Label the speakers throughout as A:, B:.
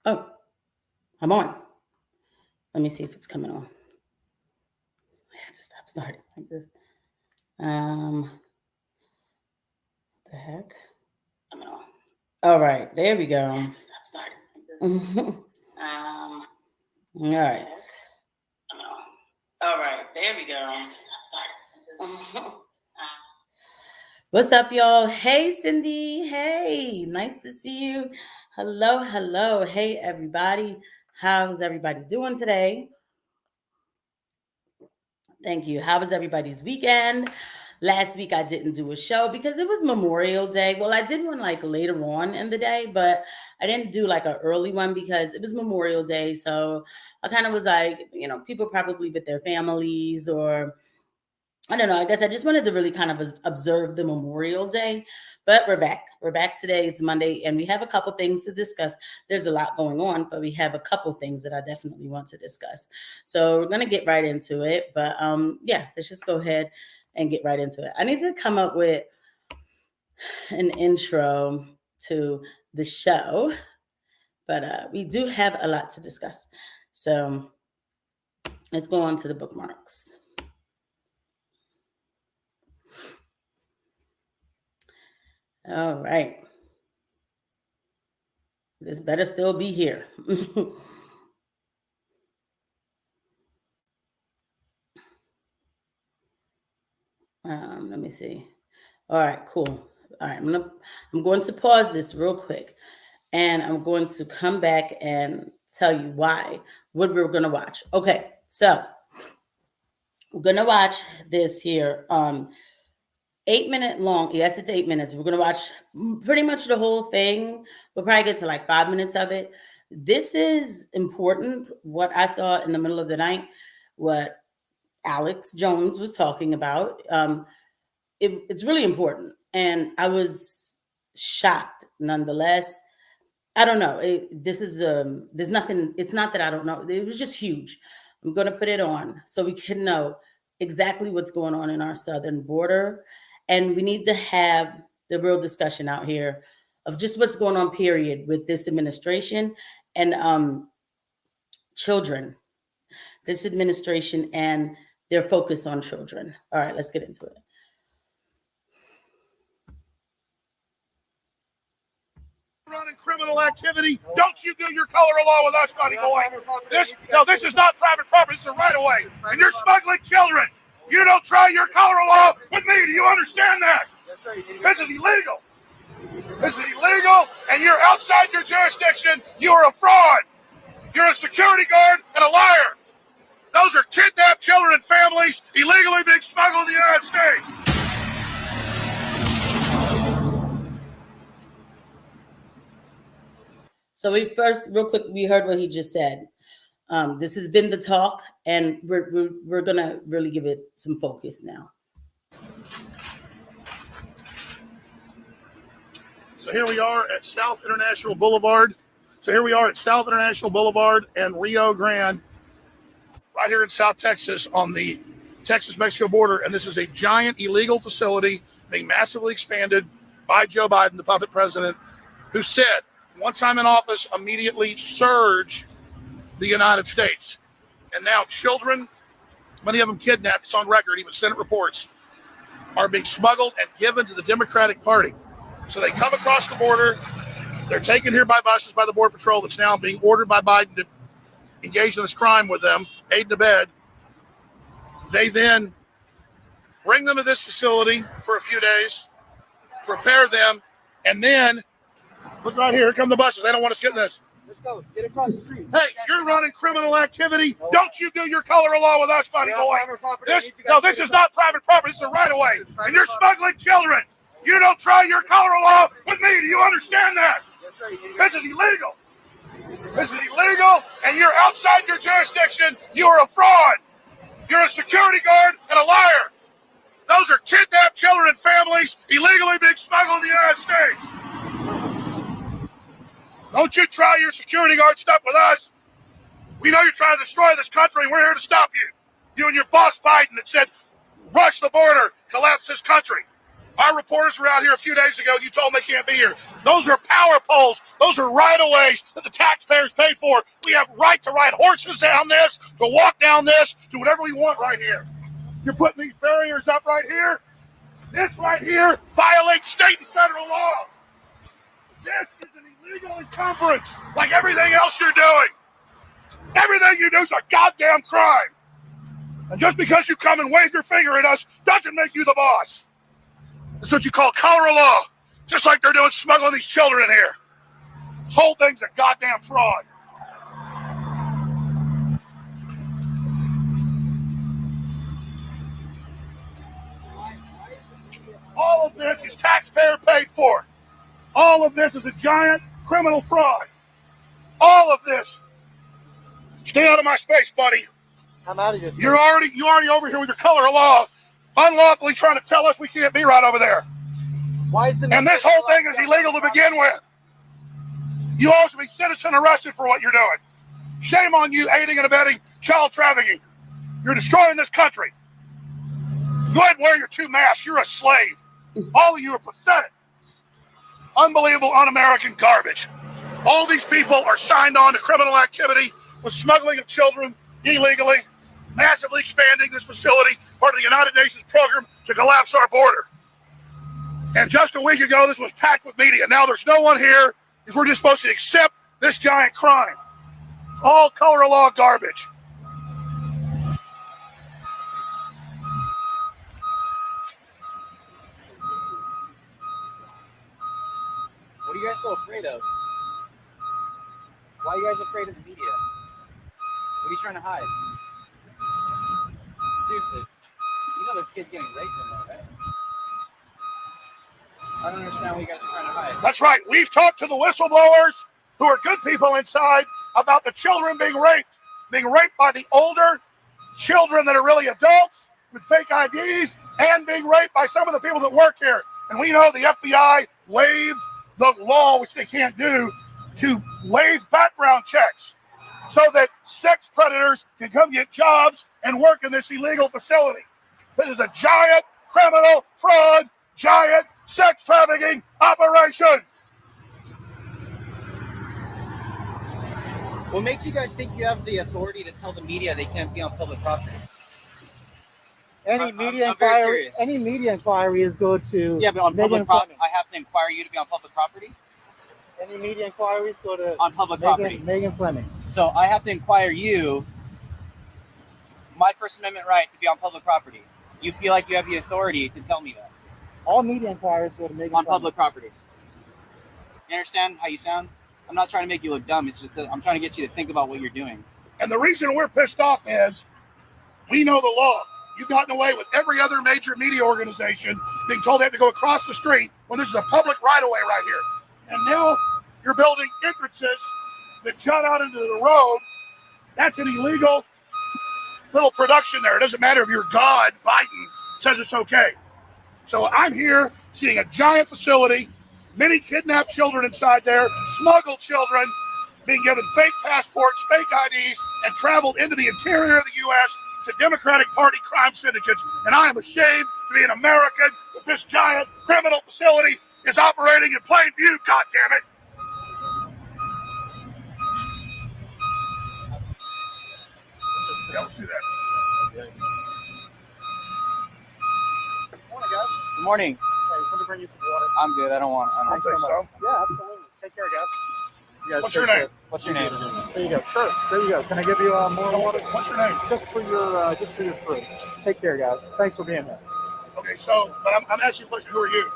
A: Oh, I'm on. Let me see if it's coming on. I have to stop starting like this. The heck? Coming on. All right, there we go. I have to stop starting like this. All right. Coming on. All right, there we go. I have to stop starting. What's up, y'all? Hey, Cindy. Hey, nice to see you. Hello, hello. Hey, everybody. How's everybody doing today? Thank you. How was everybody's weekend? Last week I didn't do a show because it was Memorial Day. Well, I did one like later on in the day, but I didn't do like an early one because it was Memorial Day. So I kind of was like, people probably with their families, or I don't know. I guess I just wanted to really kind of observe the Memorial Day. But we're back. We're back today. It's Monday, and we have a couple things to discuss. There's a lot going on, but we have a couple things that I definitely want to discuss. So we're gonna get right into it. But yeah, let's just go ahead and get right into it. I need to come up with an intro to the show, but we do have a lot to discuss. So let's go on to the bookmarks. All right. This better still be here. Let me see. All right, cool. All right, I'm going to pause this real quick, and I'm going to come back and tell you what we're gonna watch. Okay, so we're gonna watch this here. 8 minute long. Yes, it's 8 minutes. We're gonna watch pretty much the whole thing. We'll probably get to like 5 minutes of it. This is important. What I saw in the middle of the night, what Alex Jones was talking about. It's really important, and I was shocked nonetheless. I don't know. This is there's nothing. It's not that I don't know. It was just huge. I'm going to put it on so we can know exactly what's going on in our southern border, and we need to have the real discussion out here of just what's going on. Period, with this administration and children. This administration and their focus on children. All right, let's get into it.
B: Running criminal activity. Don't you do your color of law with us, buddy boy. This is not private property. It's a right of way. And you're smuggling children. You don't try your color of law with me. Do you understand that? This is illegal. This is illegal, and you're outside your jurisdiction. You are a fraud. You're a security guard and a liar. Those are kidnapped children and families illegally being smuggled in the United States.
A: So real quick, we heard what he just said. This has been the talk, and we're gonna really give it some focus now.
B: So here we are at South International Boulevard. And Rio Grande, right here in South Texas on the Texas-Mexico border. And this is a giant illegal facility being massively expanded by Joe Biden, the puppet president, who said, once I'm in office, immediately surge the United States. And now children, many of them kidnapped, it's on record, even Senate reports, are being smuggled and given to the Democratic Party. So they come across the border. They're taken here by buses by the Border Patrol that's now being ordered by Biden to engage in this crime with them, aid and abet. They then bring them to this facility for a few days, prepare them, and then, look right here come the buses. They don't want us getting this.
C: Let's go. Get across the street.
B: Hey, you're running criminal activity. No. Don't you do your color of law with us, buddy boy. This is not private property. It's a right of way. And you're smuggling children. You don't try your color of law with me. Do you understand that?
C: Yes, sir.
B: This is illegal. This is illegal, and you're outside your jurisdiction. You are a fraud. You're a security guard and a liar. Those are kidnapped children and families illegally being smuggled in the United States. Don't you try your security guard stuff with us. We know you're trying to destroy this country, and we're here to stop you. You and your boss Biden that said, rush the border, collapse this country. Our reporters were out here a few days ago, and you told them they can't be here. Those are power poles. Those are right-of-ways that the taxpayers pay for. We have right to ride horses down this, to walk down this, do whatever we want right here. You're putting these barriers up right here. This right here violates state and federal law. This is an illegal encumbrance, like everything else you're doing. Everything you do is a goddamn crime. And just because you come and wave your finger at us doesn't make you the boss. That's what you call color of law. Just like they're doing smuggling these children in here. This whole thing's a goddamn fraud. All of this is taxpayer paid for. All of this is a giant criminal fraud. All of this. Stay out of my space, buddy.
C: I'm out of here.
B: You're already over here with your color of law, unlawfully trying to tell us we can't be right over there.
C: Why is the
B: And this whole thing is illegal to begin with. You all should be citizen arrested for what you're doing. Shame on you aiding and abetting child trafficking. You're destroying this country. Go ahead and wear your 2 masks. You're a slave. All of you are pathetic. Unbelievable, un-American garbage. All these people are signed on to criminal activity with smuggling of children illegally, massively expanding this facility, part of the United Nations program to collapse our border. And just a week ago, this was packed with media. Now there's no one here because we're just supposed to accept this giant crime. It's all color of law garbage.
C: What are you guys so afraid of? Why are you guys afraid of the media? What are you trying to hide? Seriously. You know there's kids getting raped in there, right? I don't understand what you guys are trying to hide.
B: That's right. We've talked to the whistleblowers who are good people inside about the children being raped by the older children that are really adults with fake IDs, and being raped by some of the people that work here. And we know the FBI waived the law, which they can't do, to waive background checks so that sex predators can come get jobs and work in this illegal facility. This is a giant criminal fraud, giant sex trafficking operation.
C: What makes you guys think you have the authority to tell the media they can't be on public property?
D: Any media
C: I'm very
D: inquiry,
C: curious.
D: any media inquiries go to
C: Yeah, but on
D: Megan
C: public property,
D: Fleming.
C: I have to inquire you to be on public property?
D: Any media inquiries go to
C: On public property.
D: Megan Fleming.
C: So I have to inquire you, my First Amendment right to be on public property. You feel like you have the authority to tell me that
D: All media inquiries go to Megan
C: on
D: Fleming.
C: public property. You understand how you sound? I'm not trying to make you look dumb. It's just that I'm trying to get you to think about what you're doing.
B: And the reason we're pissed off is we know the law. You've gotten away with every other major media organization being told they have to go across the street when this is a public right-of-way right here. And now you're building entrances that jut out into the road. That's an illegal little production there. It doesn't matter if your God, Biden, says it's okay. So I'm here seeing a giant facility, many kidnapped children inside there, smuggled children, being given fake passports, fake IDs, and traveled into the interior of the U.S. to Democratic Party crime syndicates. And I am ashamed to be an American that this giant criminal facility is operating in plain view, goddammit. Yeah, let's do that.
D: Morning, guys.
C: Good morning.
D: Hey, just want to bring you some water.
C: I'm good. I don't want.
B: I'll take some.
D: Yeah, absolutely. Take care, guys. You guys
B: What's
D: take
B: your
D: care.
B: name?
C: What's your name?
D: There you go. Sure. There you go. Can I give you more water?
B: What's your name?
D: Just for your fruit. Take care, guys. Thanks for being here.
B: Okay, so, but I'm asking you a question. Who are you?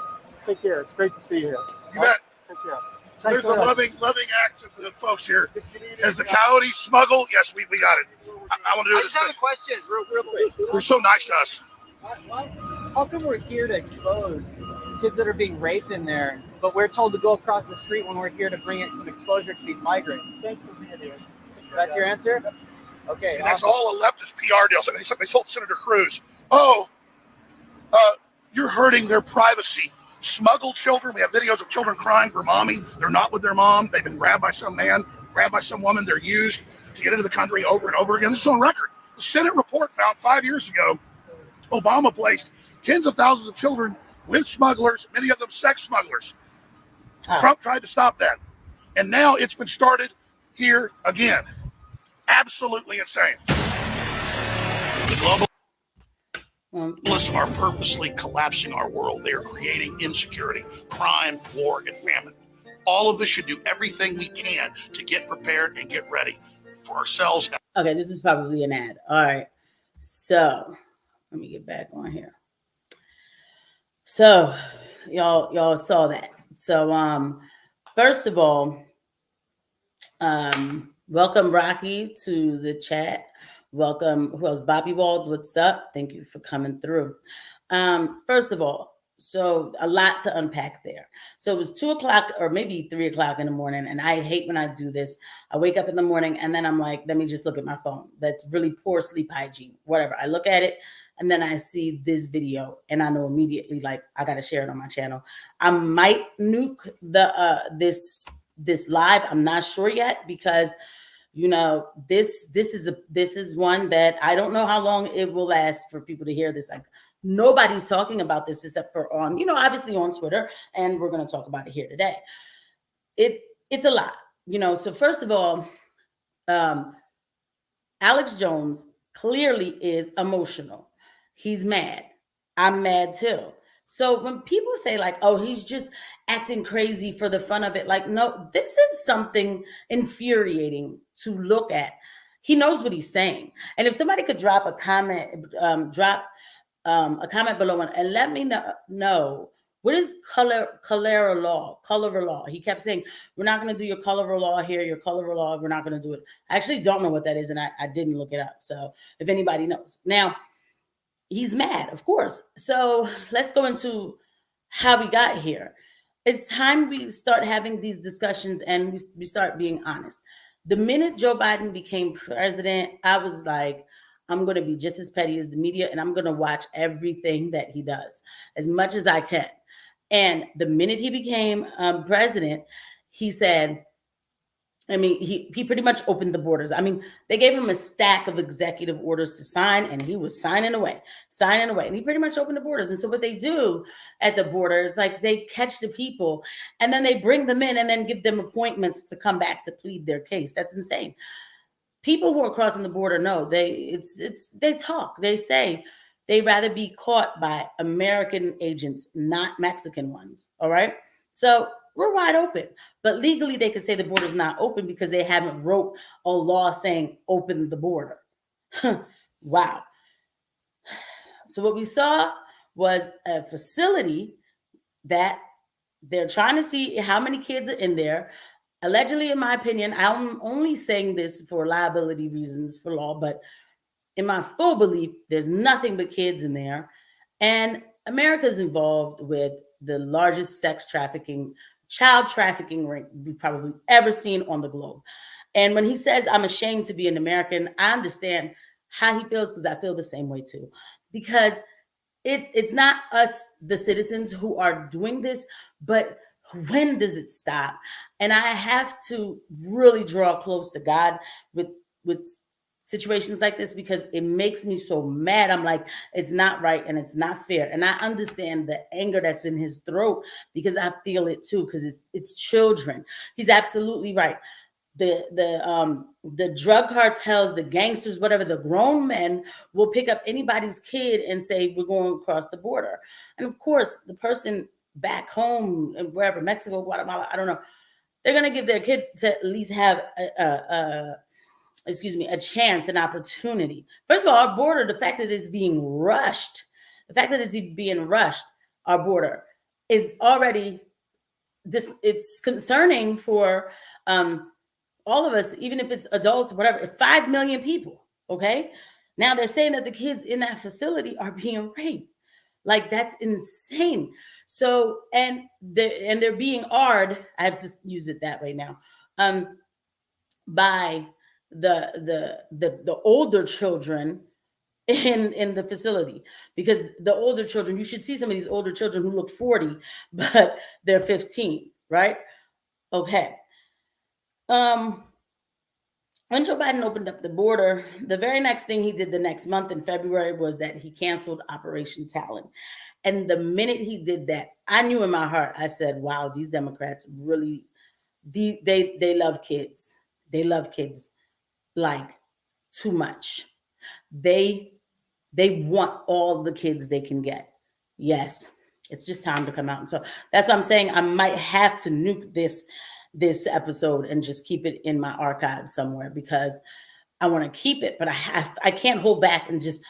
D: Take care. It's great to see you here.
B: You bet.
D: Take care.
B: There's
D: Thanks
B: the
D: very much.
B: loving act of the folks here. As the coyotes smuggle, yes, we got it. I want to do
C: I
B: this
C: just have a
B: thing.
C: question, real quick.
B: They're so nice to us.
C: How come we're here to expose kids that are being raped in there, but we're told to go across the street when we're here to bring in some exposure to these migrants?
D: Thanks for being here.
C: That's your answer? Okay.
B: See, that's
C: awesome.
B: all a leftist PR deal. So they told Senator Cruz, you're hurting their privacy. Smuggled children. We have videos of children crying for mommy. They're not with their mom. They've been grabbed by some man, grabbed by some woman. They're used to get into the country over and over again. This is on record. The Senate report found 5 years ago, Obama placed tens of thousands of children with smugglers, many of them sex smugglers.
A: Huh.
B: Trump tried to stop that. And now it's been started here again. Absolutely insane. The globalists are purposely collapsing our world. They are creating insecurity, crime, war, and famine. All of us should do everything we can to get prepared and get ready for ourselves.
A: Okay, this is probably an ad. All right. So let me get back on here. So y'all saw that. So first of all, welcome Rocky to the chat. Welcome, who else? Bobby Wald, what's up? Thank you for coming through. First of all, so a lot to unpack there. So it was 2 o'clock or maybe 3 o'clock in the morning. And I hate when I do this. I wake up in the morning and then I'm like, let me just look at my phone. That's really poor sleep hygiene, whatever. I look at it and then I see this video and I know immediately, like, I got to share it on my channel. I might nuke the this live. I'm not sure yet because, you know, this is one that I don't know how long it will last for people to hear this. Like, nobody's talking about this except for on, you know, obviously on Twitter, and we're going to talk about it here today. It's a lot, you know. So first of all, Alex Jones clearly is emotional. He's mad. I'm mad too. So when people say like, oh, he's just acting crazy for the fun of it, like, no, this is something infuriating to look at. He knows what he's saying. And if somebody could drop a comment, a comment below and let me know what is color law. He kept saying, we're not going to do your color law here, your color law. We're not going to do it. I actually don't know what that is. And I didn't look it up. So if anybody knows. Now, he's mad, of course. So let's go into how we got here. It's time we start having these discussions and we start being honest. The minute Joe Biden became president, I was like, I'm going to be just as petty as the media, and I'm going to watch everything that he does as much as I can. And the minute he became president, he said, I mean, he pretty much opened the borders. I mean, they gave him a stack of executive orders to sign, and he was signing away. And he pretty much opened the borders. And so what they do at the border is like they catch the people, and then they bring them in and then give them appointments to come back to plead their case. That's insane. People who are crossing the border know they talk. They say they'd rather be caught by American agents, not Mexican ones. All right. So we're wide open, but legally they could say the border's not open because they haven't wrote a law saying open the border. Wow. So what we saw was a facility that they're trying to see how many kids are in there. Allegedly, in my opinion, I'm only saying this for liability reasons for law, but in my full belief, there's nothing but kids in there. And America's involved with the largest sex trafficking, child trafficking ring we've probably ever seen on the globe. And when he says, I'm ashamed to be an American, I understand how he feels because I feel the same way too. Because it's not us, the citizens, who are doing this, but when does it stop? And I have to really draw close to God with situations like this because it makes me so mad. I'm like, it's not right and it's not fair. And I understand the anger that's in his throat because I feel it too, because it's children. He's absolutely right. The drug cartels, the gangsters, whatever, the grown men will pick up anybody's kid and say, we're going across the border. And of course, the person back home and wherever, Mexico, Guatemala, I don't know, they're going to give their kid to at least have a chance, an opportunity. First of all, our border, the fact that it's being rushed, our border is already it's concerning for all of us, even if it's adults, whatever. 5 million people. Okay, now they're saying that the kids in that facility are being raped. Like, that's insane. So, and they're being AR'd, I have to use it that way now, by the older children in the facility, because the older children, you should see some of these older children who look 40, but they're 15, right? Okay. When Joe Biden opened up the border, the very next thing he did the next month in February was that he canceled Operation Talon. And the minute he did that, I knew in my heart, I said, wow, these Democrats really, they love kids. They love kids like too much. They want all the kids they can get. Yes, it's just time to come out. And so that's what I'm saying. I might have to nuke this episode and just keep it in my archive somewhere, because I want to keep it, but I can't hold back and just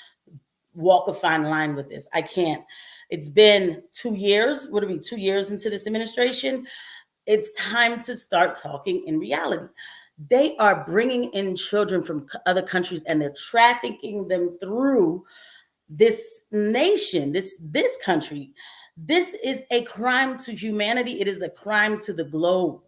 A: walk a fine line with this. I can't. It's been 2 years. What are we, 2 years into this administration? It's time to start talking in reality. They are bringing in children from other countries and they're trafficking them through this nation, this country. This is a crime to humanity. It is a crime to the globe.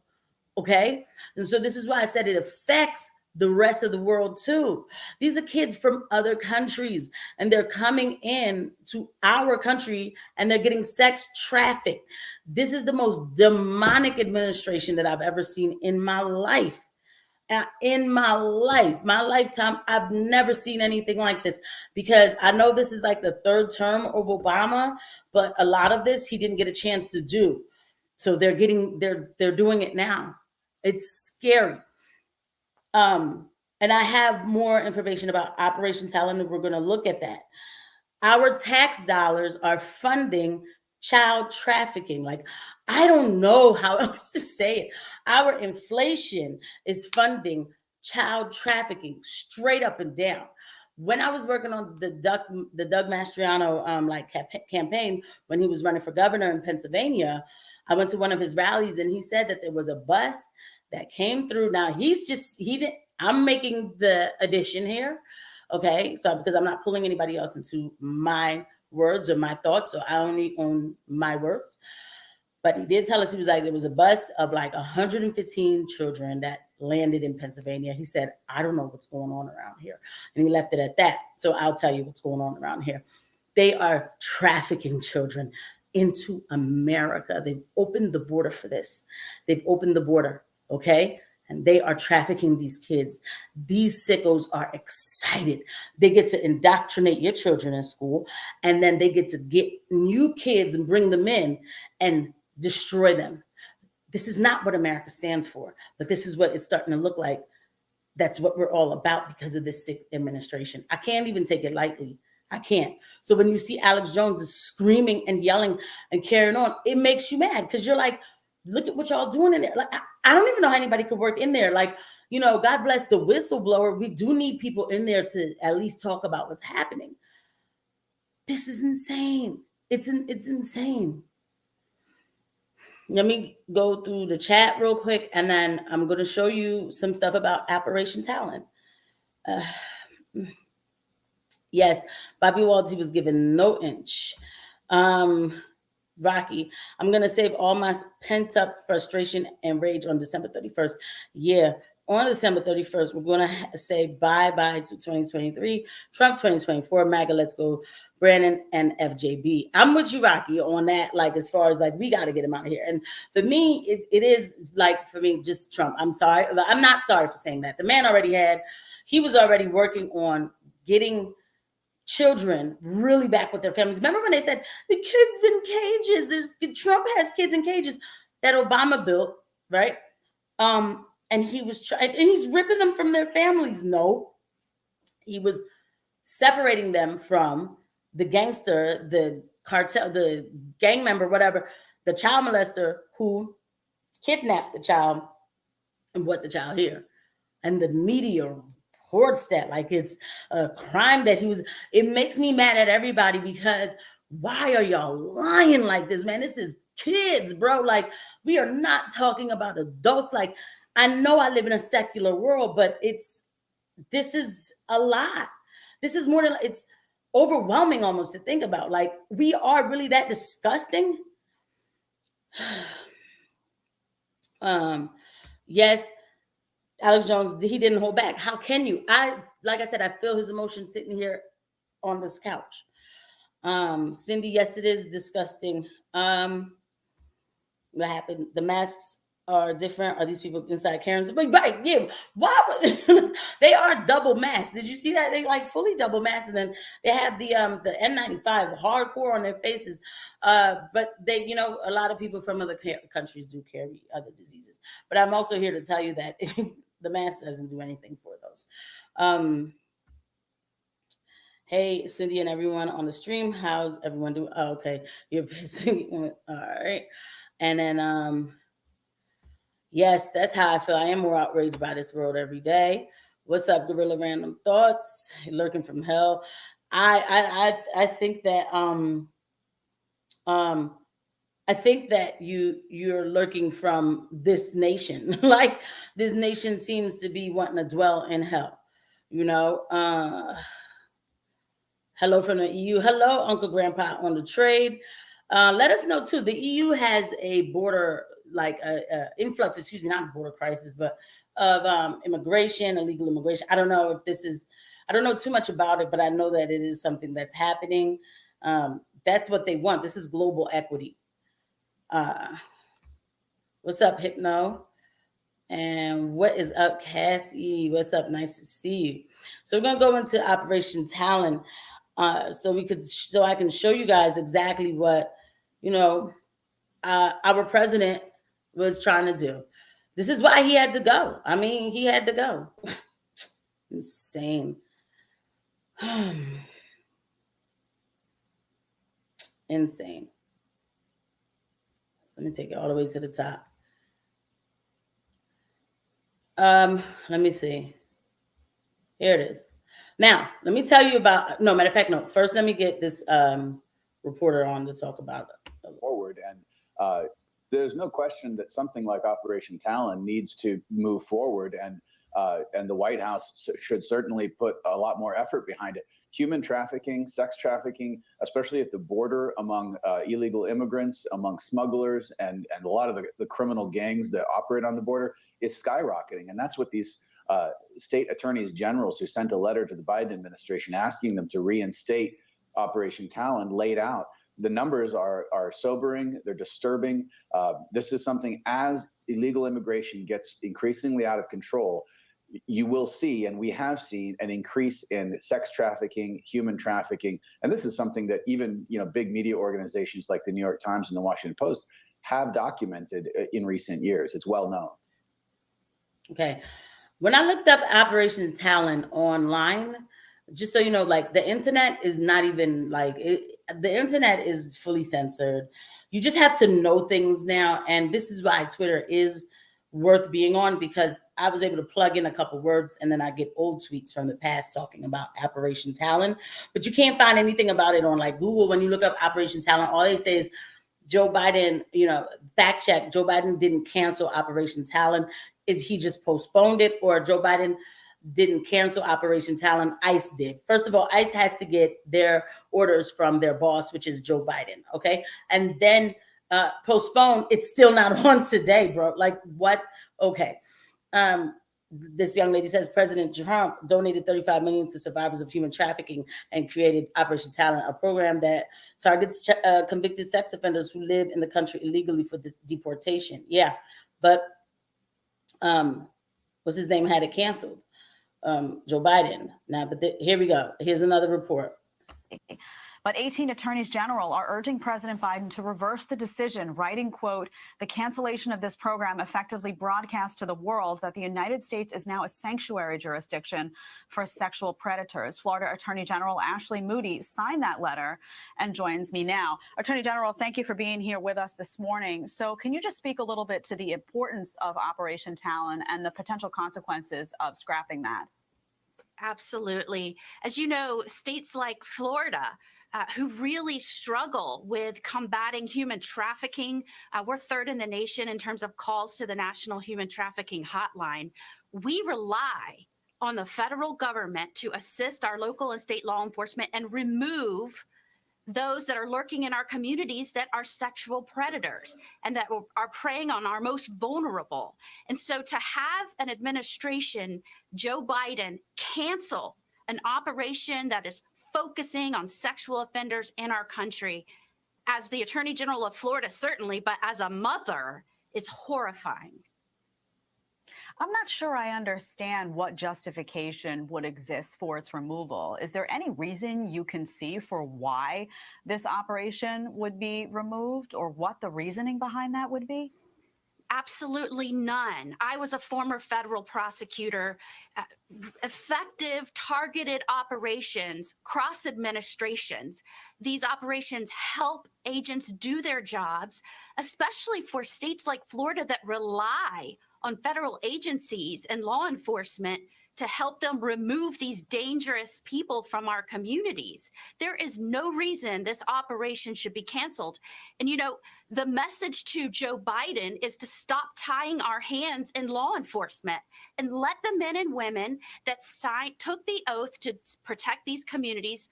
A: Okay. And so this is why I said it affects the rest of the world too. These are kids from other countries and they're coming in to our country and they're getting sex trafficked. This is the most demonic administration that I've ever seen in my life. In my lifetime, I've never seen anything like this, because I know this is like the third term of Obama, but a lot of this he didn't get a chance to do. So they're doing it now. It's scary. And I have more information about Operation Talon, and we're going to look at that. Our tax dollars are funding child trafficking. Like, I don't know how else to say it. Our inflation is funding child trafficking straight up and down. When I was working on the Doug Mastriano campaign, when he was running for governor in Pennsylvania, I went to one of his rallies and he said that there was a bus that came through. Now I'm making the addition here. Okay. So, because I'm not pulling anybody else into my words or my thoughts, so I only own my words. But he did tell us, he was like, there was a bus of like 115 children that landed in Pennsylvania. He said, I don't know what's going on around here. And he left it at that. So I'll tell you what's going on around here. They are trafficking children into America. They've opened the border for this. They've opened the border, okay? And they are trafficking these kids. These sickos are excited. They get to indoctrinate your children in school, and then they get to get new kids and bring them in and destroy them. This is not what America stands for, but this is what it's starting to look like. That's what we're all about because of this sick administration. I can't even take it lightly. I can't. So when you see Alex Jones is screaming and yelling and carrying on, it makes you mad, because you're like, look at what y'all doing in there. Like, I don't even know how anybody could work in there. Like, you know, God bless the whistleblower. We do need people in there to at least talk about what's happening. This is insane. It's insane. Let me go through the chat real quick, and then I'm going to show you some stuff about Operation Talon. Yes, Bobby Walty was given no inch. Rocky, I'm going to save all my pent up frustration and rage on December 31st. Yeah, on December 31st, we're going to say bye-bye to 2023, Trump 2024, MAGA, let's go, Brandon and FJB. I'm with you, Rocky, on that, like, as far as, like, we got to get him out of here. And for me, it is, like, for me, just Trump. I'm sorry. I'm not sorry for saying that. The man he was already working on getting children really back with their families. Remember when they said the kids in cages? Trump has kids in cages that Obama built, right? And he was and he's ripping them from their families. No, he was separating them from the gangster, the cartel, the gang member, whatever, the child molester who kidnapped the child and brought the child here. And the media reports that like it's a crime that it makes me mad at everybody, because why are y'all lying like this, man? This is kids, bro. Like, we are not talking about adults. Like, I know I live in a secular world, but this is a lot. This is more than, it's overwhelming almost to think about. Like, we are really that disgusting. Yes, Alex Jones, he didn't hold back. How can you? Like I said, I feel his emotions sitting here on this couch. Cindy, yes, it is disgusting. What happened? The masks are different? Are these people inside Karen's? But right, yeah. Why would they are double masked? Did you see that? They like fully double masked, and then they have the N95 hardcore on their faces. But they, a lot of people from other countries do carry other diseases. But I'm also here to tell you that the mask doesn't do anything for those. Hey, Cindy and everyone on the stream. How's everyone doing? Oh, okay. You're busy. All right. And then yes, that's how I feel. I am more outraged by this world every day. What's up, Gorilla Random Thoughts? Lurking from hell. I think that I think that you're lurking from this nation. Like this nation seems to be wanting to dwell in hell. Hello from the EU. Hello, Uncle Grandpa on the trade. Let us know too. The EU has a border, like a influx. Not a border crisis, but of immigration, illegal immigration. I don't know if this is. I don't know too much about it, but I know that it is something that's happening. That's what they want. This is global equity. What's up, Hypno? And what is up, Cassie? What's up? Nice to see you. So we're gonna go into Operation Talon. So I can show you guys exactly what our president was trying to do. This is why he had to go. I mean, he had to go. Insane. Insane. So let me take it all the way to the top. Let me see. Here it is. Now, let me tell you about, no, matter of fact, no. First, let me get this reporter on to talk about it.
E: Forward. And there's no question that something like Operation Talon needs to move forward. And the White House should certainly put a lot more effort behind it. Human trafficking, sex trafficking, especially at the border among illegal immigrants, among smugglers, and a lot of the criminal gangs that operate on the border is skyrocketing. And that's what these state attorneys generals who sent a letter to the Biden administration asking them to reinstate Operation Talon laid out. The numbers are sobering. They're disturbing. This is something, as illegal immigration gets increasingly out of control, you will see, and we have seen, an increase in sex trafficking, human trafficking. And this is something that even big media organizations like the New York Times and the Washington Post have documented in recent years. It's well known.
A: Okay. When I looked up Operation Talon online, just so you know, like the internet is not even like the internet is fully censored. You just have to know things now. And this is why Twitter is worth being on, because I was able to plug in a couple words and then I get old tweets from the past talking about Operation Talon. But you can't find anything about it on like Google. When you look up Operation Talon, all they say is Joe Biden, fact check, Joe Biden didn't cancel Operation Talon. He just postponed it, or Joe Biden didn't cancel Operation Talon. ICE did. First of all, ICE has to get their orders from their boss, which is Joe Biden. Okay. And then postpone. It's still not on today, bro. Like what? Okay. This young lady says President Trump donated $35 million to survivors of human trafficking and created Operation Talon, a program that targets convicted sex offenders who live in the country illegally for deportation. Yeah. But what's his name, had it canceled? Joe Biden. Now, but here we go. Here's another report.
F: But 18 attorneys general are urging President Biden to reverse the decision, writing, quote, the cancellation of this program effectively broadcasts to the world that the United States is now a sanctuary jurisdiction for sexual predators. Florida Attorney General Ashley Moody signed that letter and joins me now. Attorney General, thank you for being here with us this morning. So can you just speak a little bit to the importance of Operation Talon and the potential consequences of scrapping that?
G: Absolutely. As you know, states like Florida, who really struggle with combating human trafficking, we're third in the nation in terms of calls to the National Human Trafficking Hotline. We rely on the federal government to assist our local and state law enforcement and remove those that are lurking in our communities that are sexual predators and that are preying on our most vulnerable. And so to have an administration, Joe Biden, cancel an operation that is focusing on sexual offenders in our country, as the Attorney General of Florida, certainly, but as a mother, It's horrifying.
F: I'm not sure I understand what justification would exist for its removal. Is there any reason you can see for why this operation would be removed, or what the reasoning behind that would be?
G: Absolutely none. I was a former federal prosecutor. Effective, targeted operations, cross administrations. These operations help agents do their jobs, especially for states like Florida that rely on federal agencies and law enforcement to help them remove these dangerous people from our communities. There is no reason this operation should be canceled. And, you know, the message to Joe Biden is to stop tying our hands in law enforcement and let the men and women that took the oath to protect these communities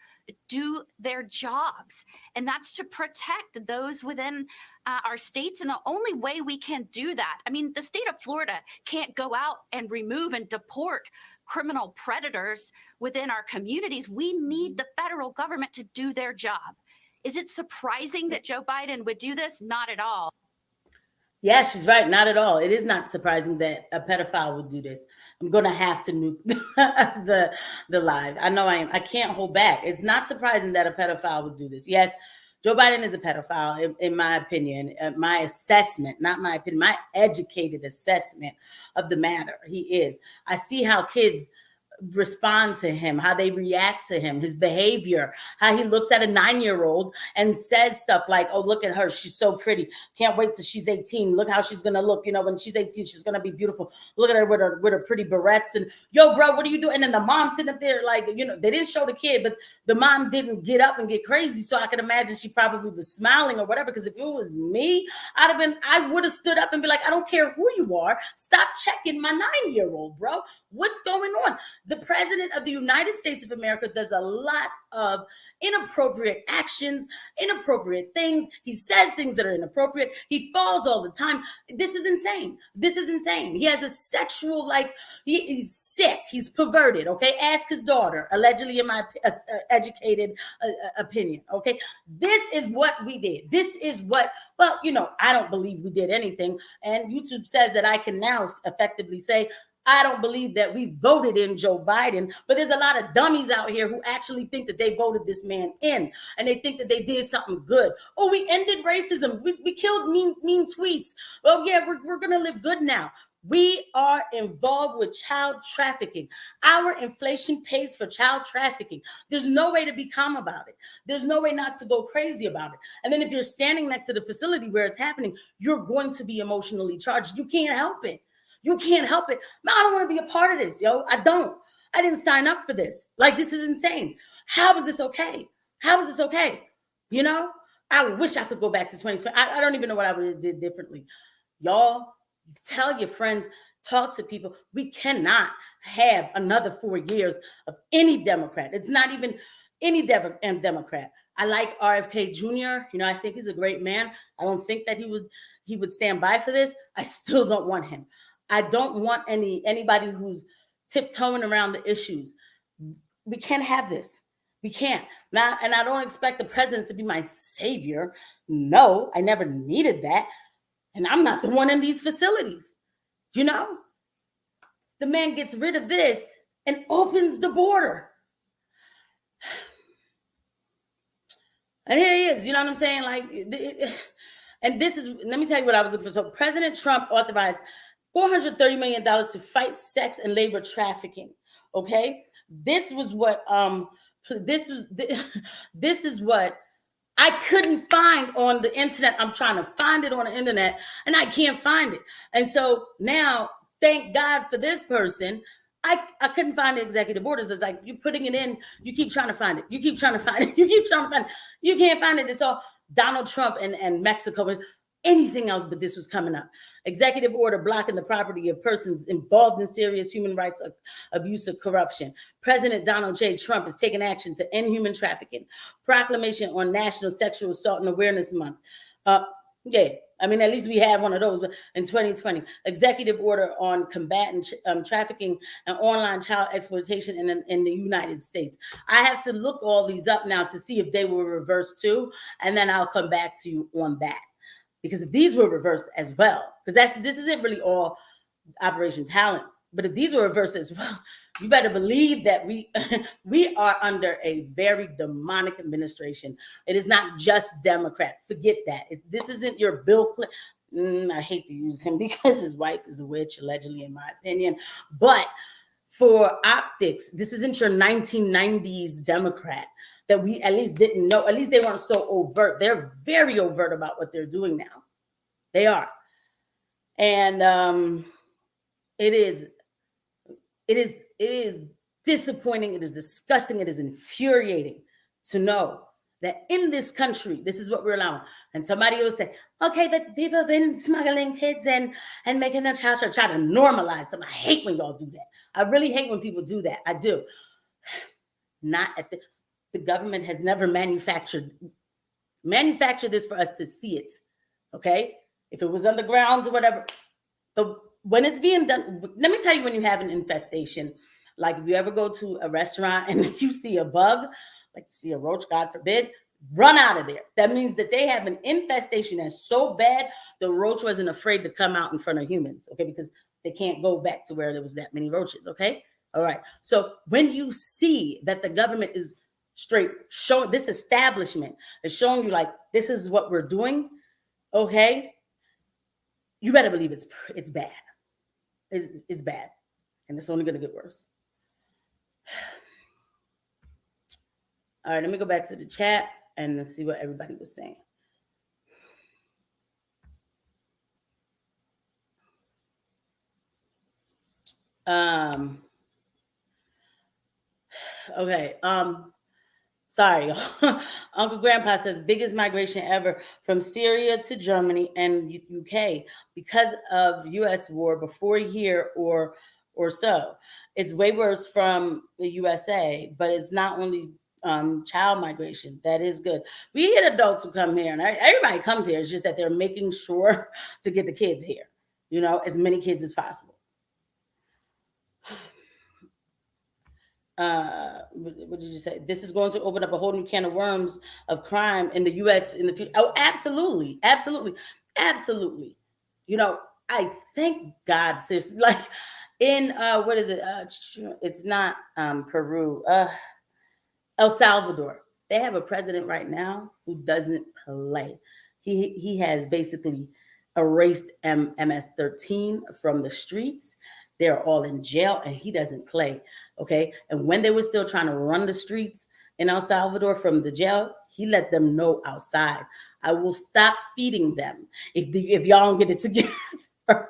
G: do their jobs. And that's to protect those within our states. And the only way we can do that, I mean, the state of Florida can't go out and remove and deport criminal predators within our communities. We need the federal government to do their job. Is it surprising that Joe Biden would do this? Not at all.
A: Yeah, she's right. Not at all. It is not surprising that a pedophile would do this. I'm going to have to nuke the live. I know I am. I can't hold back. It's not surprising that a pedophile would do this. Yes, Joe Biden is a pedophile, in my opinion. My assessment, not my opinion, my educated assessment of the matter. He is. I see how kids respond to him, how they react to him, his behavior, how he looks at a 9-year-old and says stuff like, oh, look at her. She's so pretty. Can't wait till she's 18. Look how she's going to look. You know, when she's 18, she's going to be beautiful. Look at her with her pretty barrettes. And yo, bro, what are you doing? And then the mom sitting up there like, you know, they didn't show the kid, but the mom didn't get up and get crazy. So I could imagine she probably was smiling or whatever. Because if it was me, I would have stood up and be like, I don't care who you are. Stop checking my 9-year-old, bro. What's going on? The president of the United States of America does a lot of inappropriate actions, inappropriate things. He says things that are inappropriate. He falls all the time. This is insane. This is insane. He has a sexual, he's sick. He's perverted, okay? Ask his daughter, allegedly in my educated opinion, okay? This is what we did. This is what, well, you know, I don't believe we did anything. And YouTube says that I can now effectively say, I don't believe that we voted in Joe Biden, but there's a lot of dummies out here who actually think that they voted this man in, and they think that they did something good. Oh, we ended racism. We killed mean tweets. Oh yeah, we're going to live good now. We are involved with child trafficking. Our inflation pays for child trafficking. There's no way to be calm about it. There's no way not to go crazy about it. And then if you're standing next to the facility where it's happening, you're going to be emotionally charged. You can't help it. You can't help it. Man, I don't want to be a part of this, yo. I don't. I didn't sign up for this. Like, this is insane. How is this okay? How is this okay? You know, I wish I could go back to 2020. I don't even know what I would have did differently. Y'all, tell your friends, talk to people. We cannot have another 4 years of any Democrat. It's not even any Democrat. I like RFK Jr. You know, I think he's a great man. I don't think that he would stand by for this. I still don't want him. I don't want anybody who's tiptoeing around the issues. We can't have this. We can't. Now, and I don't expect the president to be my savior. No, I never needed that. And I'm not the one in these facilities. You know, the man gets rid of this and opens the border. And here he is. You know what I'm saying? Like, and this is, let me tell you what I was looking for. So President Trump authorized $430 million to fight sex and labor trafficking. Okay, this is what I couldn't find on the internet. I'm trying to find it on the internet and I can't find it. And so now, thank God for this person. I couldn't find the executive orders. It's like you're putting it in, you keep trying to find it. You keep trying to find it. You keep trying to find it. You can't find it. It's all Donald Trump and Mexico. Anything else but this was coming up. Executive order blocking the property of persons involved in serious human rights abuse or corruption. President Donald J. Trump is taking action to end human trafficking. Proclamation on National Sexual Assault and Awareness Month. Yeah, I mean, at least we had one of those in 2020. Executive order on combating trafficking and online child exploitation in the United States. I have to look all these up now to see if they were reversed too, and then I'll come back to you on that. Because if these were reversed as well, because this isn't really all Operation Talent, but if these were reversed as well, you better believe that we we are under a very demonic administration. It is not just Democrat. Forget that. This isn't your Bill Clinton. I hate to use him because his wife is a witch, allegedly, in my opinion. But for optics, this isn't your 1990s Democrat that we at least didn't know. At least they weren't so overt. They're very overt about what they're doing now. They are. And it is disappointing. It is disgusting. It is infuriating to know that in this country, this is what we're allowing. And somebody will say, okay, but people have been smuggling kids and making them try to normalize them. I hate when y'all do that. I really hate when people do that. I do. Not at the government has never manufactured this for us to see it. Okay? If it was underground or whatever, when it's being done, let me tell you, when you have an infestation, like if you ever go to a restaurant and you see a bug, like you see a roach, God forbid, run out of there. That means that they have an infestation that's so bad, the roach wasn't afraid to come out in front of humans, okay? Because they can't go back to where there was that many roaches, okay? All right. So when you see that the government is straight showing, this establishment is showing you like, this is what we're doing, okay? You better believe it's bad. It's bad. And it's only going to get worse. All right, let me go back to the chat and let's see what everybody was saying. Okay. Sorry. Uncle Grandpa says biggest migration ever from Syria to Germany and UK because of US war before a year or so. It's way worse from the USA, but it's not only child migration. That is good. We get adults who come here, and everybody comes here. It's just that they're making sure to get the kids here, as many kids as possible. What did you say? This is going to open up a whole new can of worms of crime in the U.S. in the future. Oh, absolutely. Absolutely. Absolutely. I thank God, seriously, like in, what is it? It's not Peru, El Salvador. They have a president right now who doesn't play. He has basically erased MS-13 from the streets. They're all in jail and he doesn't play. Okay. And when they were still trying to run the streets in El Salvador from the jail, he let them know outside, I will stop feeding them if y'all don't get it together.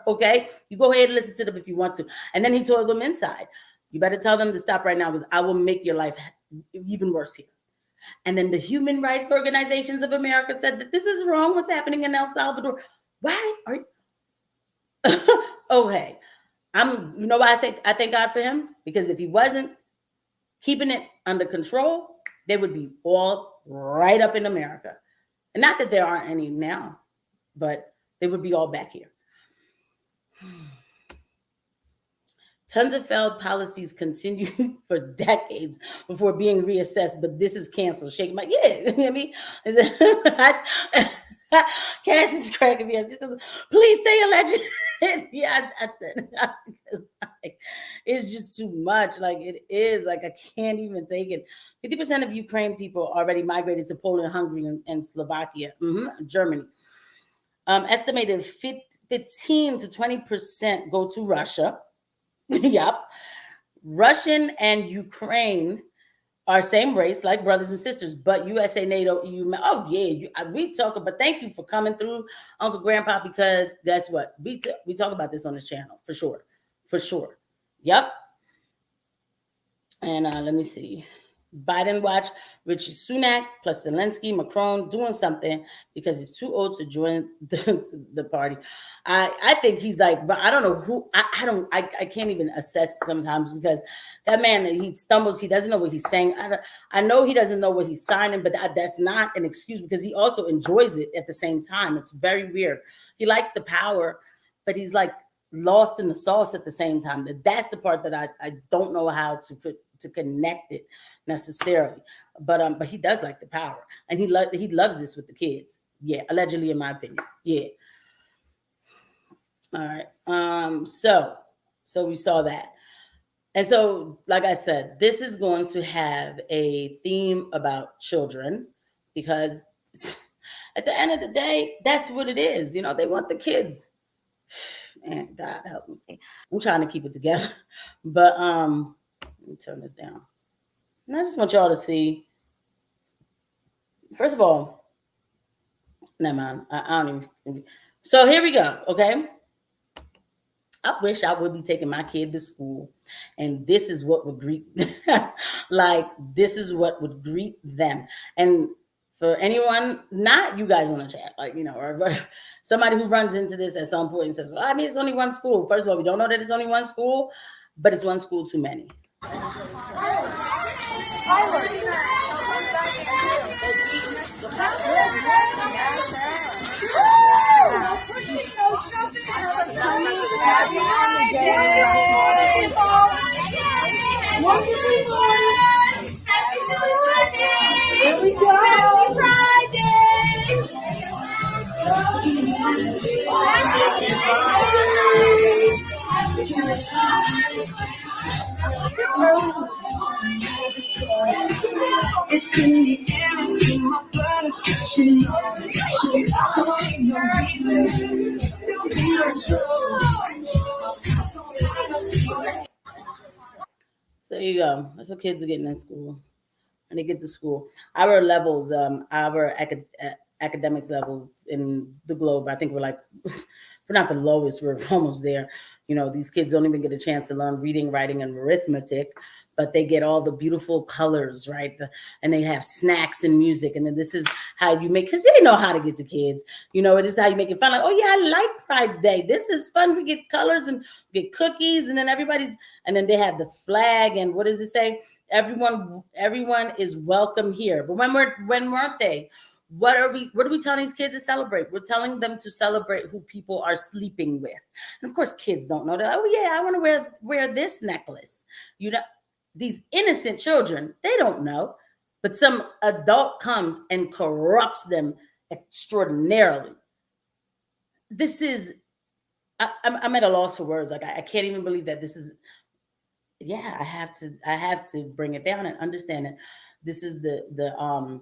A: Okay. You go ahead and listen to them if you want to. And then he told them inside, you better tell them to stop right now because I will make your life even worse here. And then the Human Rights Organizations of America said that this is wrong. What's happening in El Salvador? Why are you? Okay. You know why I say I thank God for him? Because if he wasn't keeping it under control, they would be all right up in America. And not that there aren't any now, but they would be all back here. Tons of failed policies continue for decades before being reassessed, but this is canceled. Shake my, yeah, I mean, Cassie's cracking me up. Just please say alleged. Yeah, that's it. It's just too much. Like it is. Like I can't even take it. 50% of Ukraine people already migrated to Poland, Hungary, and Slovakia. Germany. Estimated 15 to 20% go to Russia. Yep. Russian and Ukraine are same race, like brothers and sisters, but USA, NATO, EU. Oh yeah, we talk about. Thank you for coming through, Uncle Grandpa, because guess what? We talk about this on this channel for sure. Yep. And let me see. Biden watch Richie Sunak plus Zelensky, Macron doing something because he's too old to join the party. I think he's like, but I don't know who. I can't even assess sometimes because that man, he stumbles. He doesn't know what he's saying. I know he doesn't know what he's signing, but that's not an excuse because he also enjoys it at the same time. It's very weird. He likes the power, but he's like lost in the sauce at the same time. That's the part that I don't know how to connect it necessarily, but he does like the power, and he loves this with the kids. Yeah, allegedly, in my opinion. Yeah. All right. So we saw that. And so, like I said, this is going to have a theme about children because at the end of the day, that's what it is. You know, they want the kids. And God help me. I'm trying to keep it together. But let me turn this down. And I just want y'all to see. First of all, never mind. I don't even. So here we go. Okay. I wish I would be taking my kid to school, and this is what would greet, like this is what would greet them. And for anyone, not you guys on the chat, like or somebody who runs into this at some point and says, "Well, I mean, it's only one school." First of all, we don't know that it's only one school, but it's one school too many.
H: Here we go. Happy Friday. It's in the air, it's in my blood, it's rushing. No reason.
A: So there you go. That's what kids are getting in school. When they get to school, our levels, our academics levels in the globe, I think we're not the lowest, we're almost there. These kids don't even get a chance to learn reading, writing, and arithmetic, but they get all the beautiful colors, right? And they have snacks and music. And then this is how you make, because they know how to get to kids. It is how you make it fun. Like, oh yeah, I like Pride Day. This is fun. We get colors and get cookies, and then and then they have the flag. And what does it say? Everyone is welcome here. But when weren't they? What are we telling these kids to celebrate? We're telling them to celebrate who people are sleeping with. And of course, kids don't know that. Oh yeah, I want to wear this necklace. These innocent children, they don't know. But some adult comes and corrupts them extraordinarily. This is, I'm at a loss for words. Like I can't even believe that this is. Yeah, I have to bring it down and understand it. This is the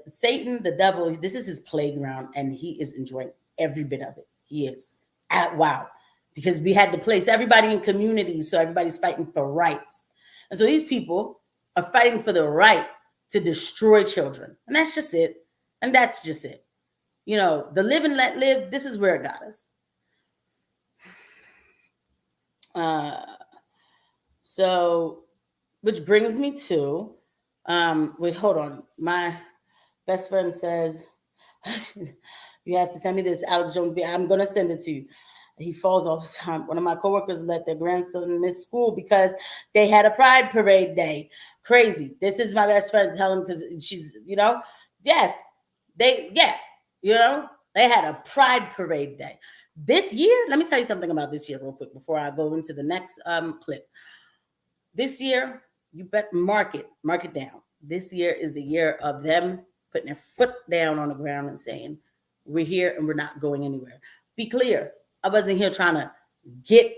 A: Satan, the devil. This is his playground, and he is enjoying every bit of it. He is. Wow, because we had to place everybody in communities, so everybody's fighting for rights, and so these people are fighting for the right to destroy children, and that's just it. And that's just it. The live and let live. This is where it got us. So, which brings me to, wait, hold on. My best friend says, you have to send me this, Alex Jones. I'm going to send it to you. He falls all the time. One of my coworkers let their grandson miss school because they had a pride parade day. Crazy. This is my best friend telling because she's, yes, they had a pride parade day. This year, let me tell you something about this year real quick before I go into the next clip. This year, you bet mark it down. This year is the year of them putting their foot down on the ground and saying, we're here and we're not going anywhere. Be clear. I wasn't here trying to get,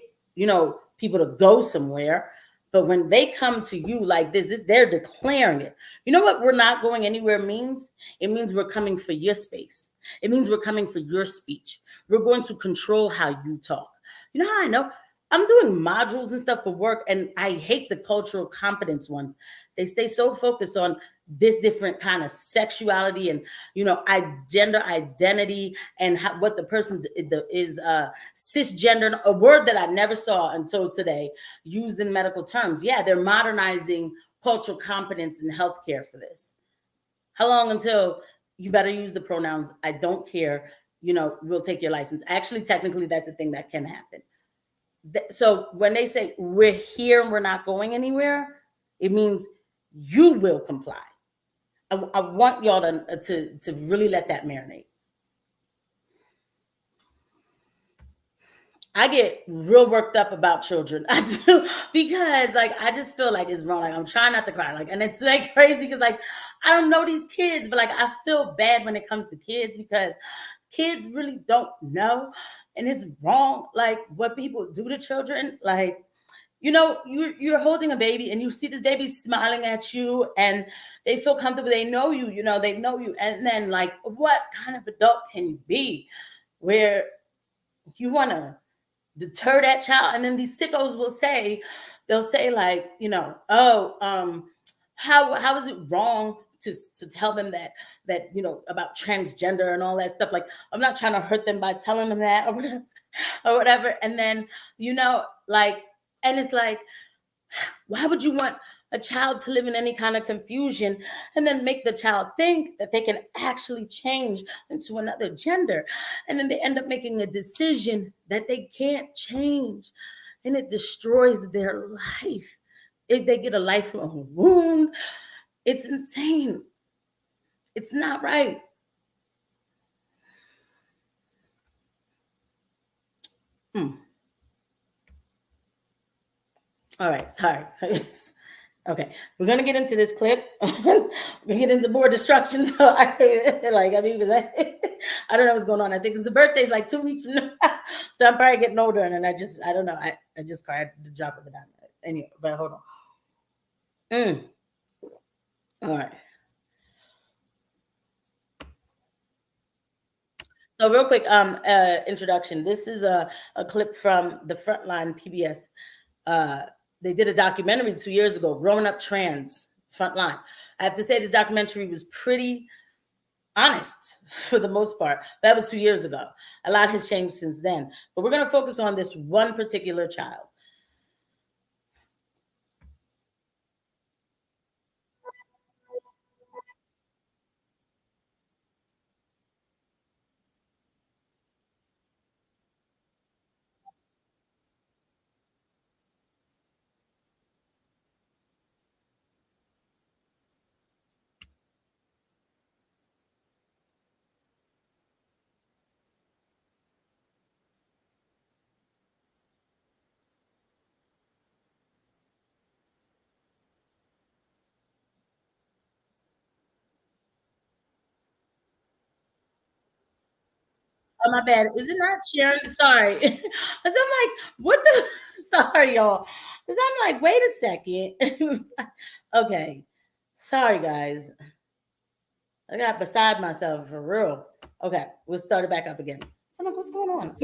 A: people to go somewhere. But when they come to you like this, they're declaring it. You know what we're not going anywhere means? It means we're coming for your space. It means we're coming for your speech. We're going to control how you talk. You know how I know? I'm doing modules and stuff for work, and I hate the cultural competence one. They stay so focused on this different kind of sexuality and, gender identity and what the person is cisgender, a word that I never saw until today, used in medical terms. Yeah, they're modernizing cultural competence in healthcare for this. How long until you better use the pronouns, I don't care, we'll take your license. Actually, technically, that's a thing that can happen. So when they say we're here and we're not going anywhere, it means you will comply. I want y'all to really let that marinate. I get real worked up about children. I do, because like I just feel like it's wrong. Like I'm trying not to cry. Like, and it's like crazy because like I don't know these kids, but like I feel bad when it comes to kids because kids really don't know. And it's wrong, like what people do to children. Like, you know, you're holding a baby and you see this baby smiling at you and they feel comfortable. They know you, you know, they know you. And then like, what kind of adult can you be where you want to deter that child? And then these sickos will say, they'll say like, you know, oh, how is it wrong to tell them that you know about transgender and all that stuff? Like, I'm not trying to hurt them by telling them that or whatever. And then, you know, like, and it's like, why would you want a child to live in any kind of confusion and then make the child think that they can actually change into another gender? And then they end up making a decision that they can't change. And it destroys their life. They get a lifelong wound. It's insane. It's not right. All right, sorry. Okay, we're gonna get into this clip. We're gonna get into more destruction. So I mean, because I don't know what's going on. I think it's the birthday's like 2 weeks from now, so I'm probably getting older, and then I don't know. I just cried the drop of a dime. Anyway, but hold on. All right. So real quick, introduction. This is a clip from the Frontline PBS. They did a documentary 2 years ago, Growing Up Trans, Frontline. I have to say this documentary was pretty honest for the most part. That was 2 years ago. A lot has changed since then. But we're going to focus on this one particular child. Oh, my bad. Is it not Sharon? Sorry. Because I'm like, what the? Sorry, y'all. Because I'm like, wait a second. Okay. Sorry, guys. I got beside myself for real. Okay. We'll start it back up again. So I'm like, what's going on?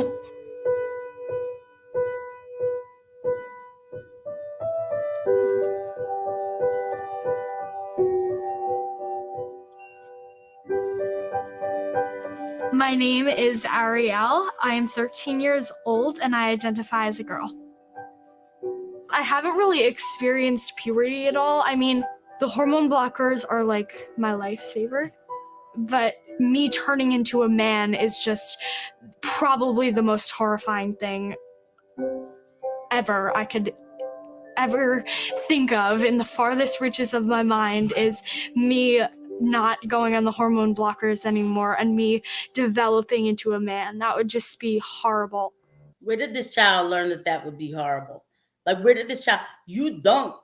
I: My name is Ariel. I am 13 years old and I identify as a girl. I haven't really experienced puberty at all. I mean, the hormone blockers are like my lifesaver, but me turning into a man is just probably the most horrifying thing ever I could ever think of. In the farthest reaches of my mind is me not going on the hormone blockers anymore and me developing into a man. That would just be horrible.
A: Where did this child learn that would be horrible? Like, where did this child? You don't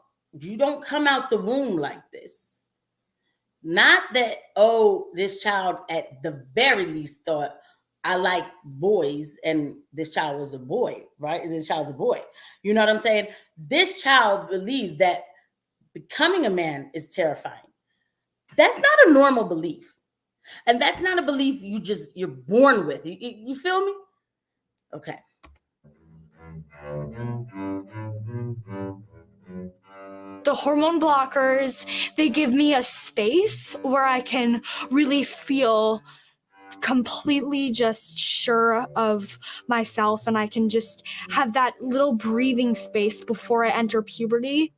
A: come out the womb like this. Not that, oh, this child at the very least thought, I like boys, and this child was a boy, right? And this child's a boy. You know what I'm saying? This child believes that becoming a man is terrifying. That's not a normal belief. And that's not a belief you're born with. You feel me? Okay.
I: The hormone blockers, they give me a space where I can really feel completely just sure of myself, and I can just have that little breathing space before I enter puberty.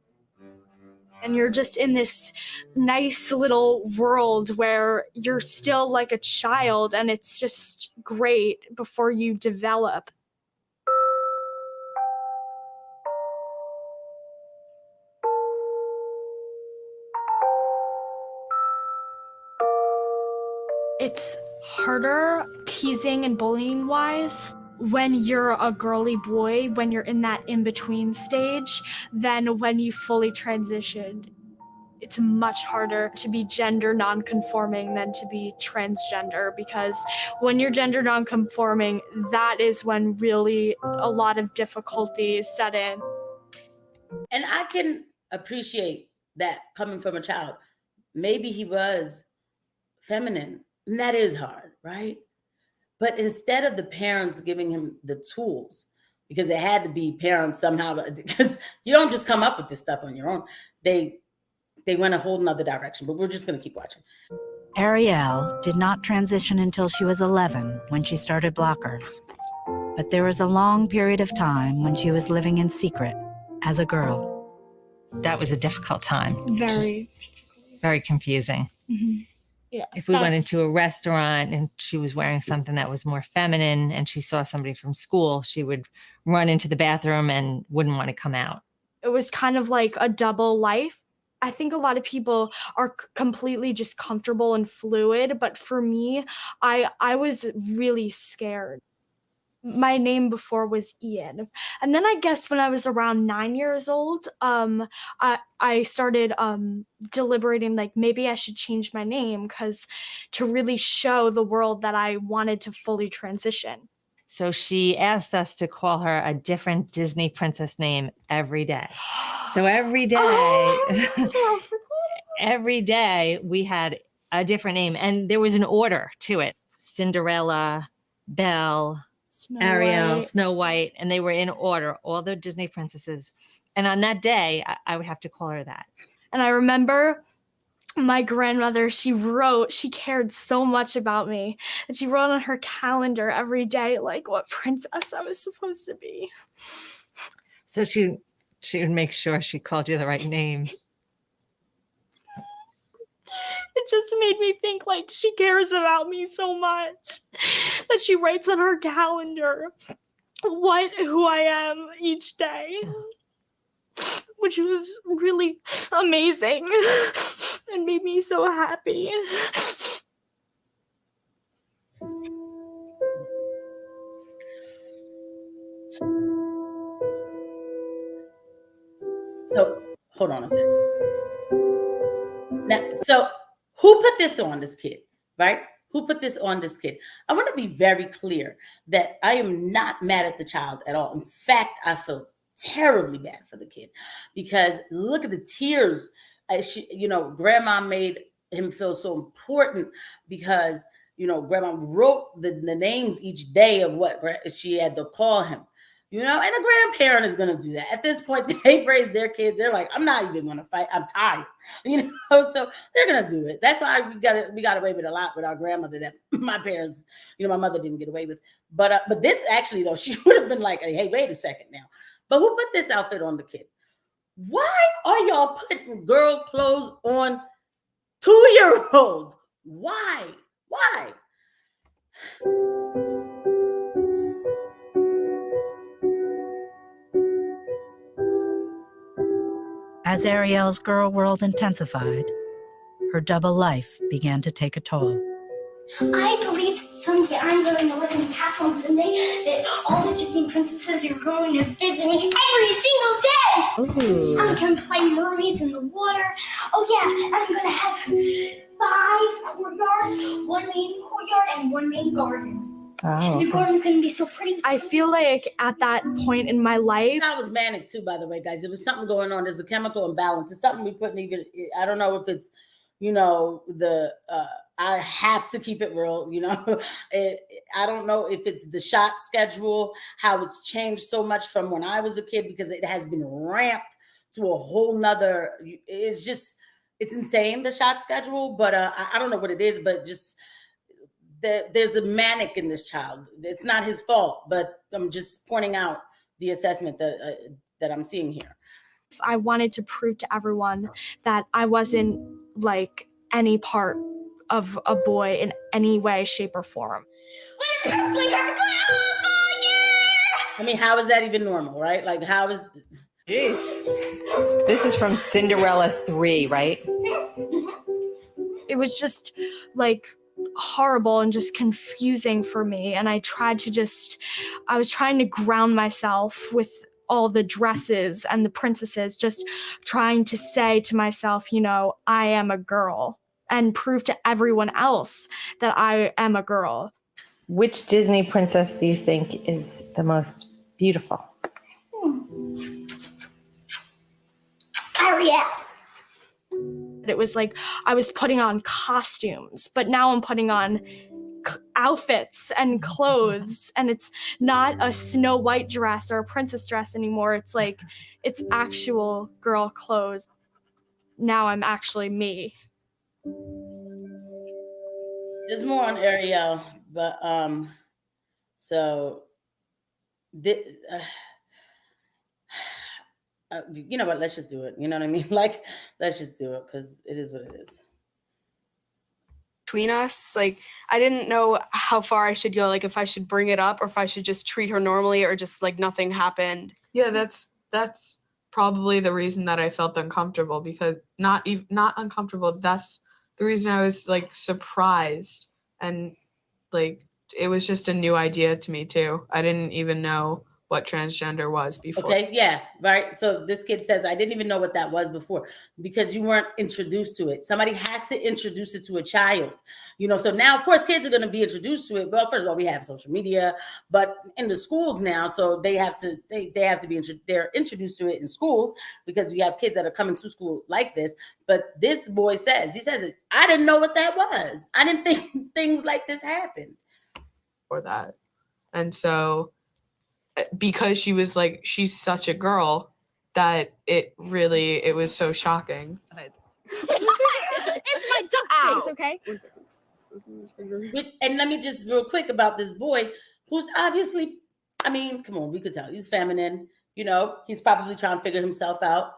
I: And you're just in this nice little world where you're still like a child, and it's just great before you develop. It's harder teasing and bullying wise. when you're a girly boy, when you're in that in-between stage, than when you fully transitioned. It's much harder to be gender non-conforming than to be transgender, because when you're gender non-conforming, that is when really a lot of difficulties set in.
A: And I can appreciate that coming from a child. Maybe he was feminine, and that is hard, right? But instead of the parents giving him the tools, because it had to be parents somehow, because you don't just come up with this stuff on your own. They went a whole nother direction, but we're just going to keep watching.
J: Ariel did not transition until she was 11 when she started Blockers. But there was a long period of time when she was living in secret as a girl.
K: That was a difficult time. Very confusing.
I: Mm-hmm. Yeah,
K: if we went into a restaurant and she was wearing something that was more feminine and she saw somebody from school, she would run into the bathroom and wouldn't want to come out.
I: It was kind of like a double life. I think a lot of people are completely just comfortable and fluid, but for me, I was really scared. My name before was Ian. And then I guess when I was around 9 years old, I started deliberating, like, maybe I should change my name to really show the world that I wanted to fully transition.
K: So she asked us to call her a different Disney princess name every day. So every day, every day we had a different name, and there was an order to it. Cinderella, Belle, Ariel, Snow White, and they were in order, all the Disney princesses. And on that day, I would have to call her that.
I: And I remember my grandmother, she cared so much about me, and she wrote on her calendar every day, like, what princess I was supposed to be.
K: So she would make sure she called you the right name.
I: It just made me think, like, she cares about me so much that she writes on her calendar who I am each day, which was really amazing and made me so happy.
A: So, hold on a second. Now, so who put this on this kid, right? Who put this on this kid? I want to be very clear that I am not mad at the child at all. In fact, I feel terribly bad for the kid, because look at the tears. Grandma made him feel so important, because, grandma wrote the names each day of what she had to call him. And a grandparent is going to do that. At this point, they've raised their kids. They're like, I'm not even going to fight. I'm tired. So they're going to do it. That's why we got away with a lot with our grandmother that my parents, my mother didn't get away with. But this actually, though, she would have been like, hey, wait a second now. But who put this outfit on the kid? Why are y'all putting girl clothes on 2-year-olds? Why?
J: As Ariel's girl world intensified, her double life began to take a toll.
L: I believe someday I'm going to live in a castle and someday that all the Disney princesses are going to visit me every single day.
K: Ooh.
L: I'm going to play mermaids in the water. Oh yeah, and I'm going to have 5 courtyards, 1 main courtyard and 1 main garden.
K: Oh.
L: The garden's going to be so pretty.
I: I feel like at that point in my life,
A: I was manic too, by the way, guys. There was something going on. There's a chemical imbalance. It's something we couldn't even, I don't know if it's, I have to keep it real, I don't know if it's the shot schedule, how it's changed so much from when I was a kid, because it has been ramped to a whole nother, it's insane, the shot schedule, but I don't know what it is, but just there's a manic in this child. It's not his fault, but I'm just pointing out the assessment that I'm seeing here.
I: I wanted to prove to everyone that I wasn't like any part of a boy in any way, shape, or form.
A: I mean, how is that even normal, right? Like, how is...
K: Jeez. This is from Cinderella 3, right?
I: It was just like horrible and just confusing for me. And I was trying to ground myself with all the dresses and the princesses, just trying to say to myself, you know, I am a girl, and prove to everyone else that I am a girl.
K: Which Disney princess do you think is the most beautiful?
L: Ariel.
I: It was like I was putting on costumes, but now I'm putting on outfits and clothes, and it's not a Snow White dress or a princess dress anymore. It's like, it's actual girl clothes. Now I'm actually me.
A: There's more on Ariel, but so you know what? Let's just do it. You know what I mean? Like, let's just do it because it is what it is.
M: Between us, like, I didn't know how far I should go, like if I should bring it up or if I should just treat her normally or just like nothing happened.
N: Yeah, that's probably the reason that I felt uncomfortable, because not uncomfortable. That's the reason I was like surprised, and like it was just a new idea to me too. I didn't even know what transgender was before.
A: Okay, yeah, right. So this kid says, I didn't even know what that was before because you weren't introduced to it. Somebody has to introduce it to a child, you know. So now, of course, kids are going to be introduced to it. Well, first of all, we have social media, but in the schools now, so they have to be they're introduced to it in schools because we have kids that are coming to school like this. But this boy says, I didn't know what that was. I didn't think things like this happened.
N: For that, and so. Because she was like, she's such a girl that it was so shocking.
I: It's my duck face, okay?
A: And let me just real quick about this boy who's obviously, I mean, come on, we could tell he's feminine, you know, he's probably trying to figure himself out,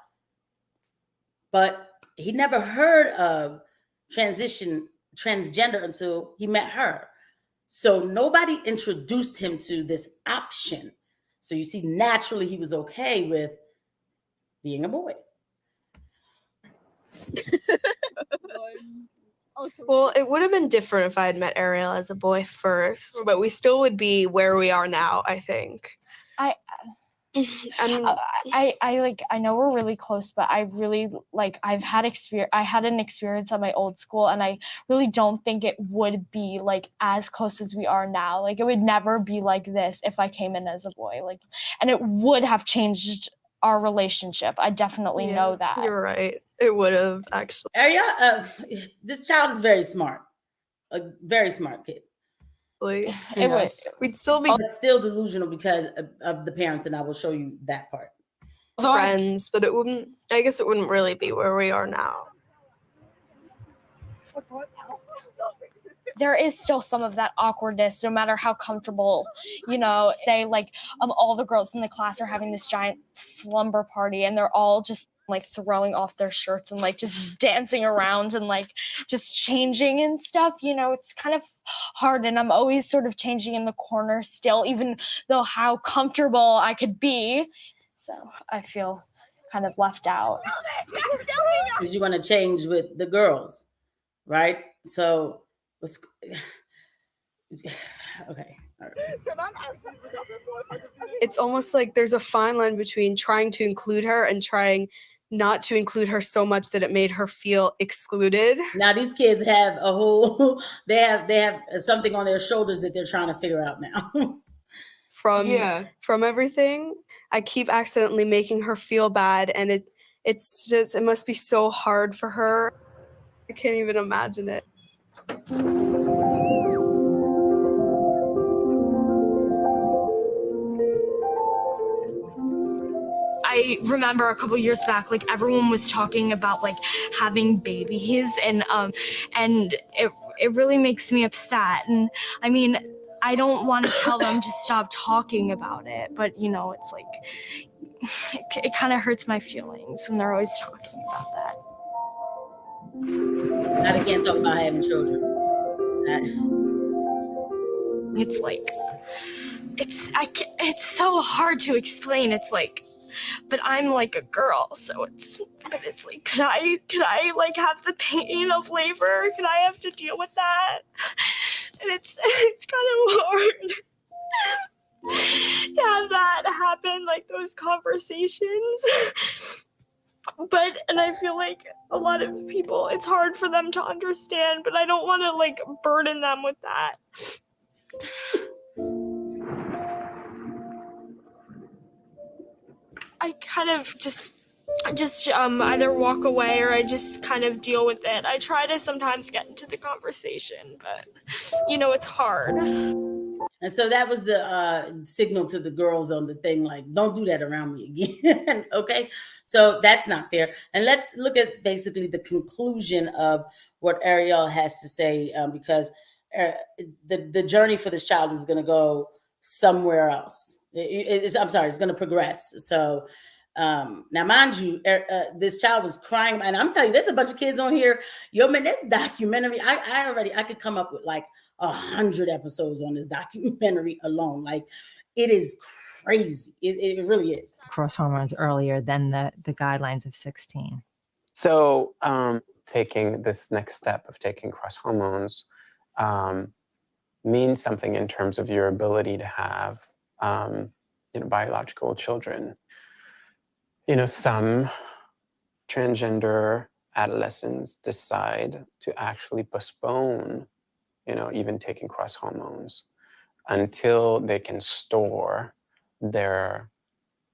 A: but he never heard of transgender until he met her. So nobody introduced him to this option. So you see, naturally, he was okay with being a boy.
M: Well, it would have been different if I had met Ariel as a boy first, but we still would be where we are now, I think.
I: I know we're really close, but I really I had an experience at my old school, and I really don't think it would be like as close as we are now. Like, it would never be like this if I came in as a boy, and it would have changed our relationship. I definitely know that.
M: You're right. It would have, actually.
A: Ariel, this child is very smart, a very smart kid.
M: It was. We'd still be
A: still delusional because of the parents, and I will show you that part.
M: Friends, but it wouldn't. I guess it wouldn't really be where we are now.
I: There is still some of that awkwardness, no matter how comfortable, you know. Say all the girls in the class are having this giant slumber party, and they're all just throwing off their shirts and just dancing around and just changing and stuff, you know. It's kind of hard, and I'm always sort of changing in the corner still, even though how comfortable I could be. So I feel kind of left out.
A: Because you want to change with the girls, right? So let's okay. All right.
M: It's almost like there's a fine line between trying to include her and trying not to include her so much that it made her feel excluded.
A: Now these kids have they have something on their shoulders that they're trying to figure out now.
M: From everything, I keep accidentally making her feel bad, and it must be so hard for her. I can't even imagine it.
I: I remember a couple years back, everyone was talking about having babies, and it really makes me upset. And I mean, I don't want to tell them to stop talking about it, but you know, it's it kind of hurts my feelings, and they're always talking about that.
A: Not again talking about having children.
I: It's so hard to explain. It's but I'm like a girl, so it's like, could I like have the pain of labor? Could I have to deal with that? And it's kind of hard to have that happen, like those conversations. And I feel like a lot of people, it's hard for them to understand, but I don't want to like burden them with that. I kind of just either walk away or I just kind of deal with it. I try to sometimes get into the conversation, but it's hard.
A: And so that was the signal to the girls on the thing, like, don't do that around me again. Okay. So that's not fair. And let's look at basically the conclusion of what Ariel has to say, because the journey for this child is going to go somewhere else. It's going to progress. So now, mind you, this child was crying. And I'm telling you, there's a bunch of kids on here. Yo, man, this documentary, I could come up with like 100 episodes on this documentary alone. Like, it is crazy. It really is.
K: Cross hormones earlier than the guidelines of 16.
O: So taking this next step of taking cross hormones means something in terms of your ability to have biological children. Some transgender adolescents decide to actually postpone even taking cross hormones until they can store their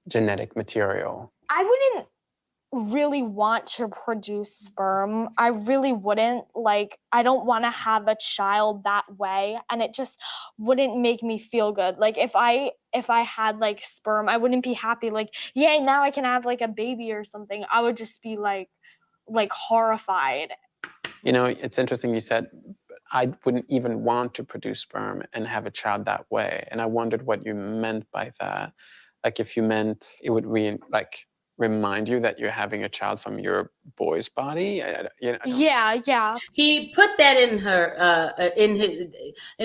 O: genetic material.
I: I wouldn't really want to produce sperm. I really wouldn't. Like, I don't want to have a child that way, and it just wouldn't make me feel good. Like, if I had like sperm, I wouldn't be happy, like, yay, now I can have like a baby or something. I would just be like horrified.
O: It's interesting you said, I wouldn't even want to produce sperm and have a child that way. And I wondered what you meant by that. Like, if you meant it would remind you that you're having a child from your boy's body.
I: Yeah.
A: He put that in her, in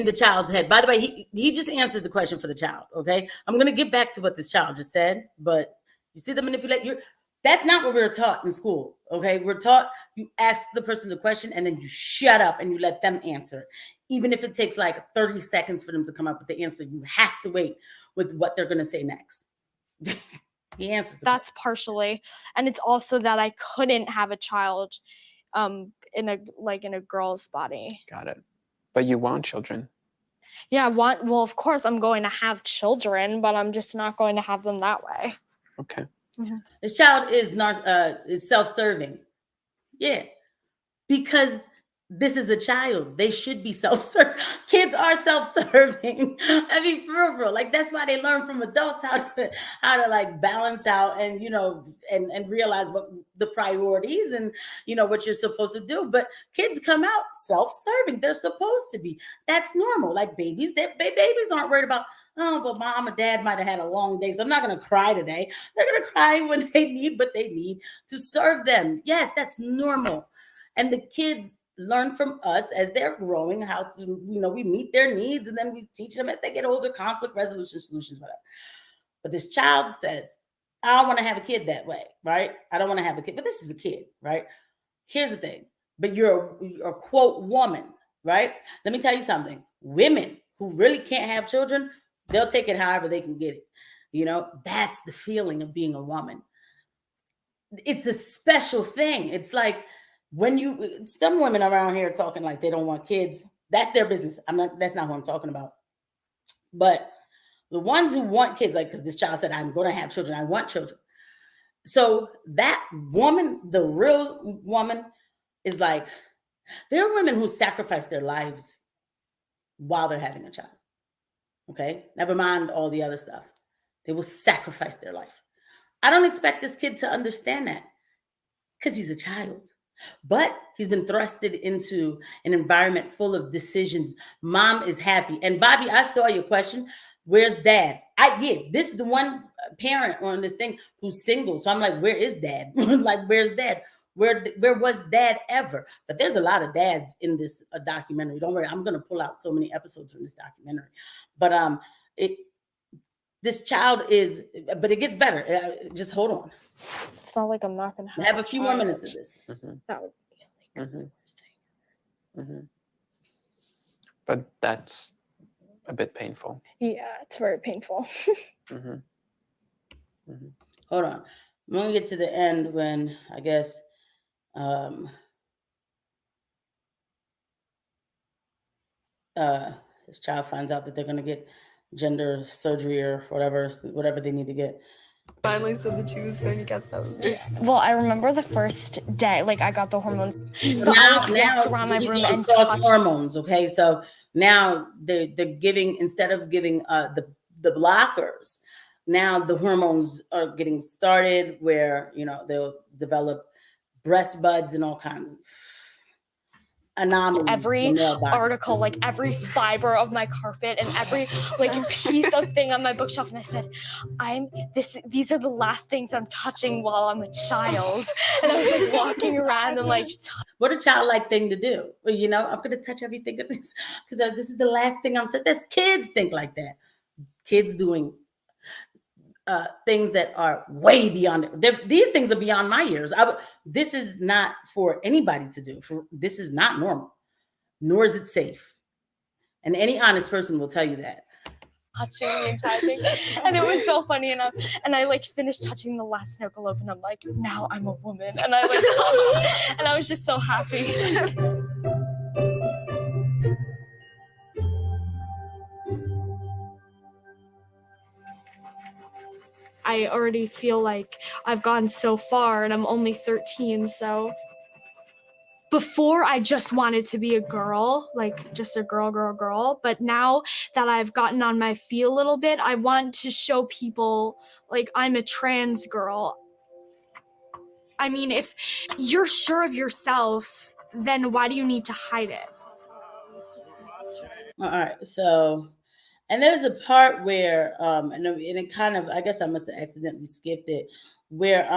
A: the child's head. By the way, he just answered the question for the child. Okay, I'm going to get back to what this child just said, but you see the manipulate. That's not what we were taught in school. Okay, we're taught you ask the person the question and then you shut up and you let them answer. Even if it takes like 30 seconds for them to come up with the answer, you have to wait with what they're going to say next. He answers.
I: That's partially, and it's also that I couldn't have a child in a girl's body.
O: Got it. But you want children.
I: Yeah, well, of course I'm going to have children, but I'm just not going to have them that way.
O: Okay.
I: Mm-hmm.
A: This child is self-serving. Yeah, because this is a child. They should be self-serving. Kids are self-serving. I mean, for real. Like, that's why they learn from adults how to like balance out and, and realize what the priorities and, what you're supposed to do. But kids come out self-serving. They're supposed to be. That's normal. Like babies, babies aren't worried about, oh, but mom or dad might have had a long day, so I'm not going to cry today. They're going to cry when they need what they need to serve them. Yes, that's normal. And the kids learn from us as they're growing how to, we meet their needs, and then we teach them as they get older, conflict resolution solutions, whatever. But this child says, I don't want to have a kid that way, right? I don't want to have a kid, but this is a kid, right? Here's the thing, but you're a quote woman, right? Let me tell you something. Women who really can't have children, they'll take it however they can get it. That's the feeling of being a woman. It's a special thing. It's like, when some women around here talking like they don't want kids, that's their business. That's not what I'm talking about. But the ones who want kids, like, because this child said, I'm going to have children. I want children. So that woman, the real woman, is like, there are women who sacrifice their lives while they're having a child. Okay. Never mind all the other stuff. They will sacrifice their life. I don't expect this kid to understand that because he's a child. But he's been thrusted into an environment full of decisions. Mom is happy. And Bobby, I saw your question. Where's dad? This is the one parent on this thing who's single. So I'm like, where is dad? Like, where's dad? Where was dad ever? But there's a lot of dads in this documentary. Don't worry, I'm going to pull out so many episodes from this documentary. But this child is, but it gets better. Just hold on.
I: It's not like I'm not gonna
A: I have a few more minutes of this.
I: That would be
O: But that's a bit painful.
I: yeah, it's very painful.
A: Hold on. I'm gonna get to the end when I guess this child finds out that they're gonna get gender surgery or whatever they need to get.
M: Finally said that she was going to get them.
I: Well, I remember the first day, like I got the hormones. So
A: now
I: I walked around my
A: he's
I: room
A: on
I: and
A: cross
I: touched.
A: hormones. Okay, so now they're giving, instead of giving the blockers, now the hormones are getting started where they'll develop breast buds and all kinds of anomalies.
I: Every
A: in their body.
I: article, like every fiber of my carpet and every like piece of thing on my bookshelf, and I said, these are the last things I'm touching while I'm a child. And I was like walking around and like,
A: what a childlike thing to do. Well, I'm gonna touch everything because this is the last thing I'm touching. This kids think like that. Kids doing things that are way beyond it. These things are beyond my years. This is not for anybody to do. This is not normal, nor is it safe. And any honest person will tell you that.
I: touching the entire thing, and it was so funny. And I like finished touching the last Snookalope, and I'm like, now I'm a woman, and I like, and I was just so happy. I already feel like I've gone so far, and I'm only 13, so before I just wanted to be a girl, like just a girl, but now that I've gotten on my feet a little bit, I want to show people like I'm a trans girl. I mean, if you're sure of yourself, then why do you need to hide it?
A: All right, so, and there's a part where, and it kind of, I guess I must have accidentally skipped it, where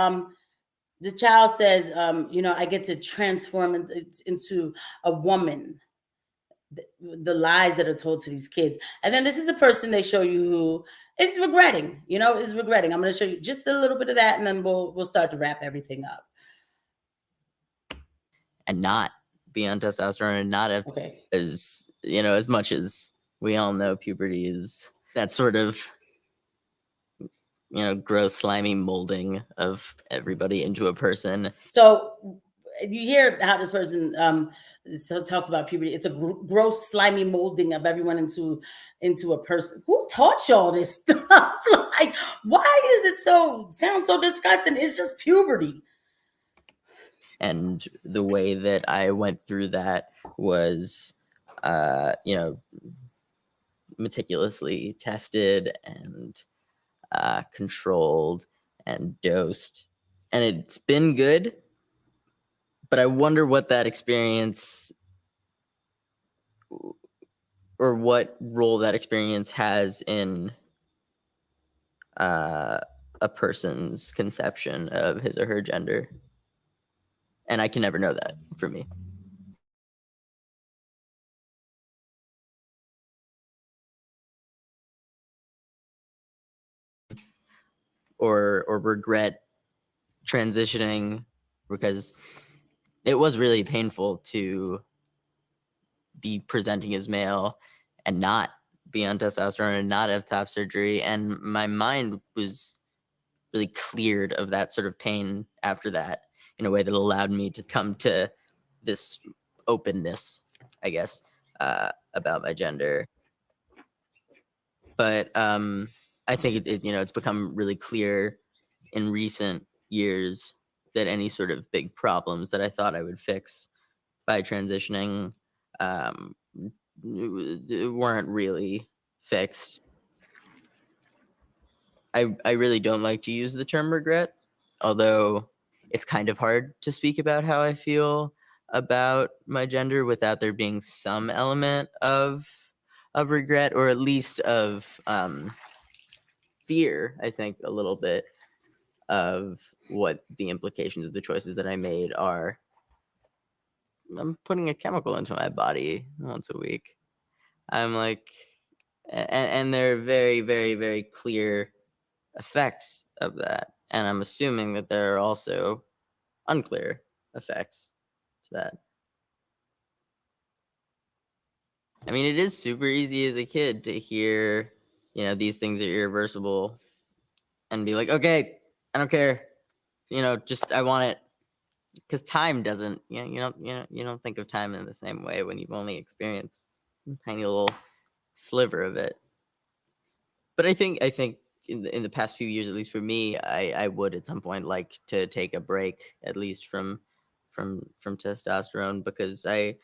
A: the child says, I get to transform into a woman. The lies that are told to these kids. And then this is a person they show you who is regretting, is regretting. I'm going to show you just a little bit of that, and then we'll start to wrap everything up.
P: And not be on testosterone and not have as much as we all know puberty is that sort of gross, slimy molding of everybody into a person.
A: So you hear how this person talks about puberty. It's a gross, slimy molding of everyone into a person. Who taught y'all this stuff? Like, why does it sound so disgusting? It's just puberty.
P: And the way that I went through that was, meticulously tested and controlled and dosed, and it's been good. But I wonder what that experience or what role that experience has in a person's conception of his or her gender. And I can never know that for me. Or regret transitioning, because it was really painful to be presenting as male and not be on testosterone and not have top surgery. And my mind was really cleared of that sort of pain after that in a way that allowed me to come to this openness, I guess, about my gender. But I think it's become really clear in recent years that any sort of big problems that I thought I would fix by transitioning weren't really fixed. I really don't like to use the term regret, although it's kind of hard to speak about how I feel about my gender without there being some element of regret, or at least of fear, I think, a little bit of what the implications of the choices that I made are. I'm putting a chemical into my body once a week. I'm like, and there are very, very, very clear effects of that. And I'm assuming that there are also unclear effects to that. I mean, it is super easy as a kid to hear, these things are irreversible and be like, okay, I don't care. Just I want it. Because time doesn't, you don't think of time in the same way when you've only experienced a tiny little sliver of it. But I think in the past few years, at least for me, I would at some point like to take a break, at least from testosterone, because I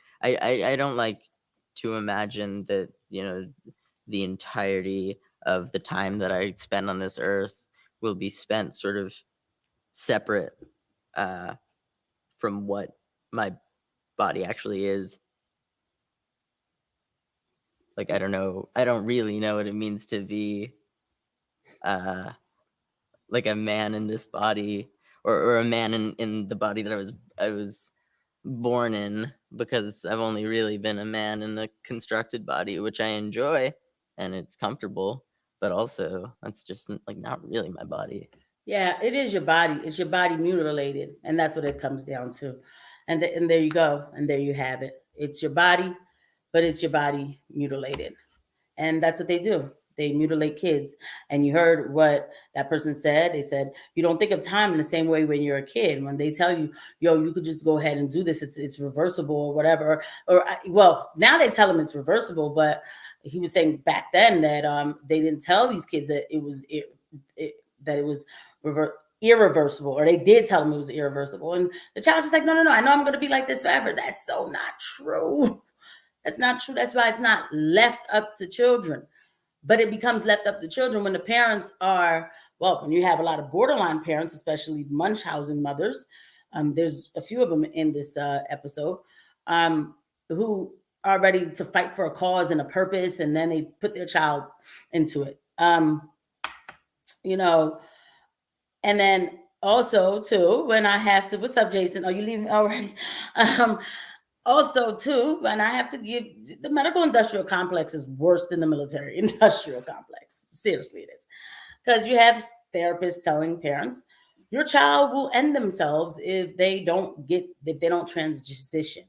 P: don't like to imagine that the entirety of the time that I spend on this earth will be spent sort of separate from what my body actually is. Like, I don't really know what it means to be like a man in this body, or a man in the body that I was born in, because I've only really been a man in a constructed body, which I enjoy and it's comfortable, but also that's just like not really my body.
A: Yeah, it is your body. It's your body mutilated, and that's what it comes down to. And there you go, and there you have it. It's your body, but it's your body mutilated, and that's what they do. They mutilate kids. And you heard what that person said. They said you don't think of time in the same way when you're a kid. When they tell you, yo, you could just go ahead and do this. It's reversible or whatever. Well, now they tell them it's reversible, but he was saying back then that they didn't tell these kids that it was irreversible, or they did tell them it was irreversible. And the child's just like, no, I know I'm going to be like this forever. That's so not true. That's not true. That's why it's not left up to children. But it becomes left up to children when the parents are, when you have a lot of borderline parents, especially Munchausen mothers. There's a few of them in this episode who are ready to fight for a cause and a purpose, and then they put their child into it. And then also too, when I have to, what's up, Jason? Are you leaving already? Also too, when I have to give, the medical industrial complex is worse than the military industrial complex. Seriously, it is. Because you have therapists telling parents, your child will end themselves if they don't transition.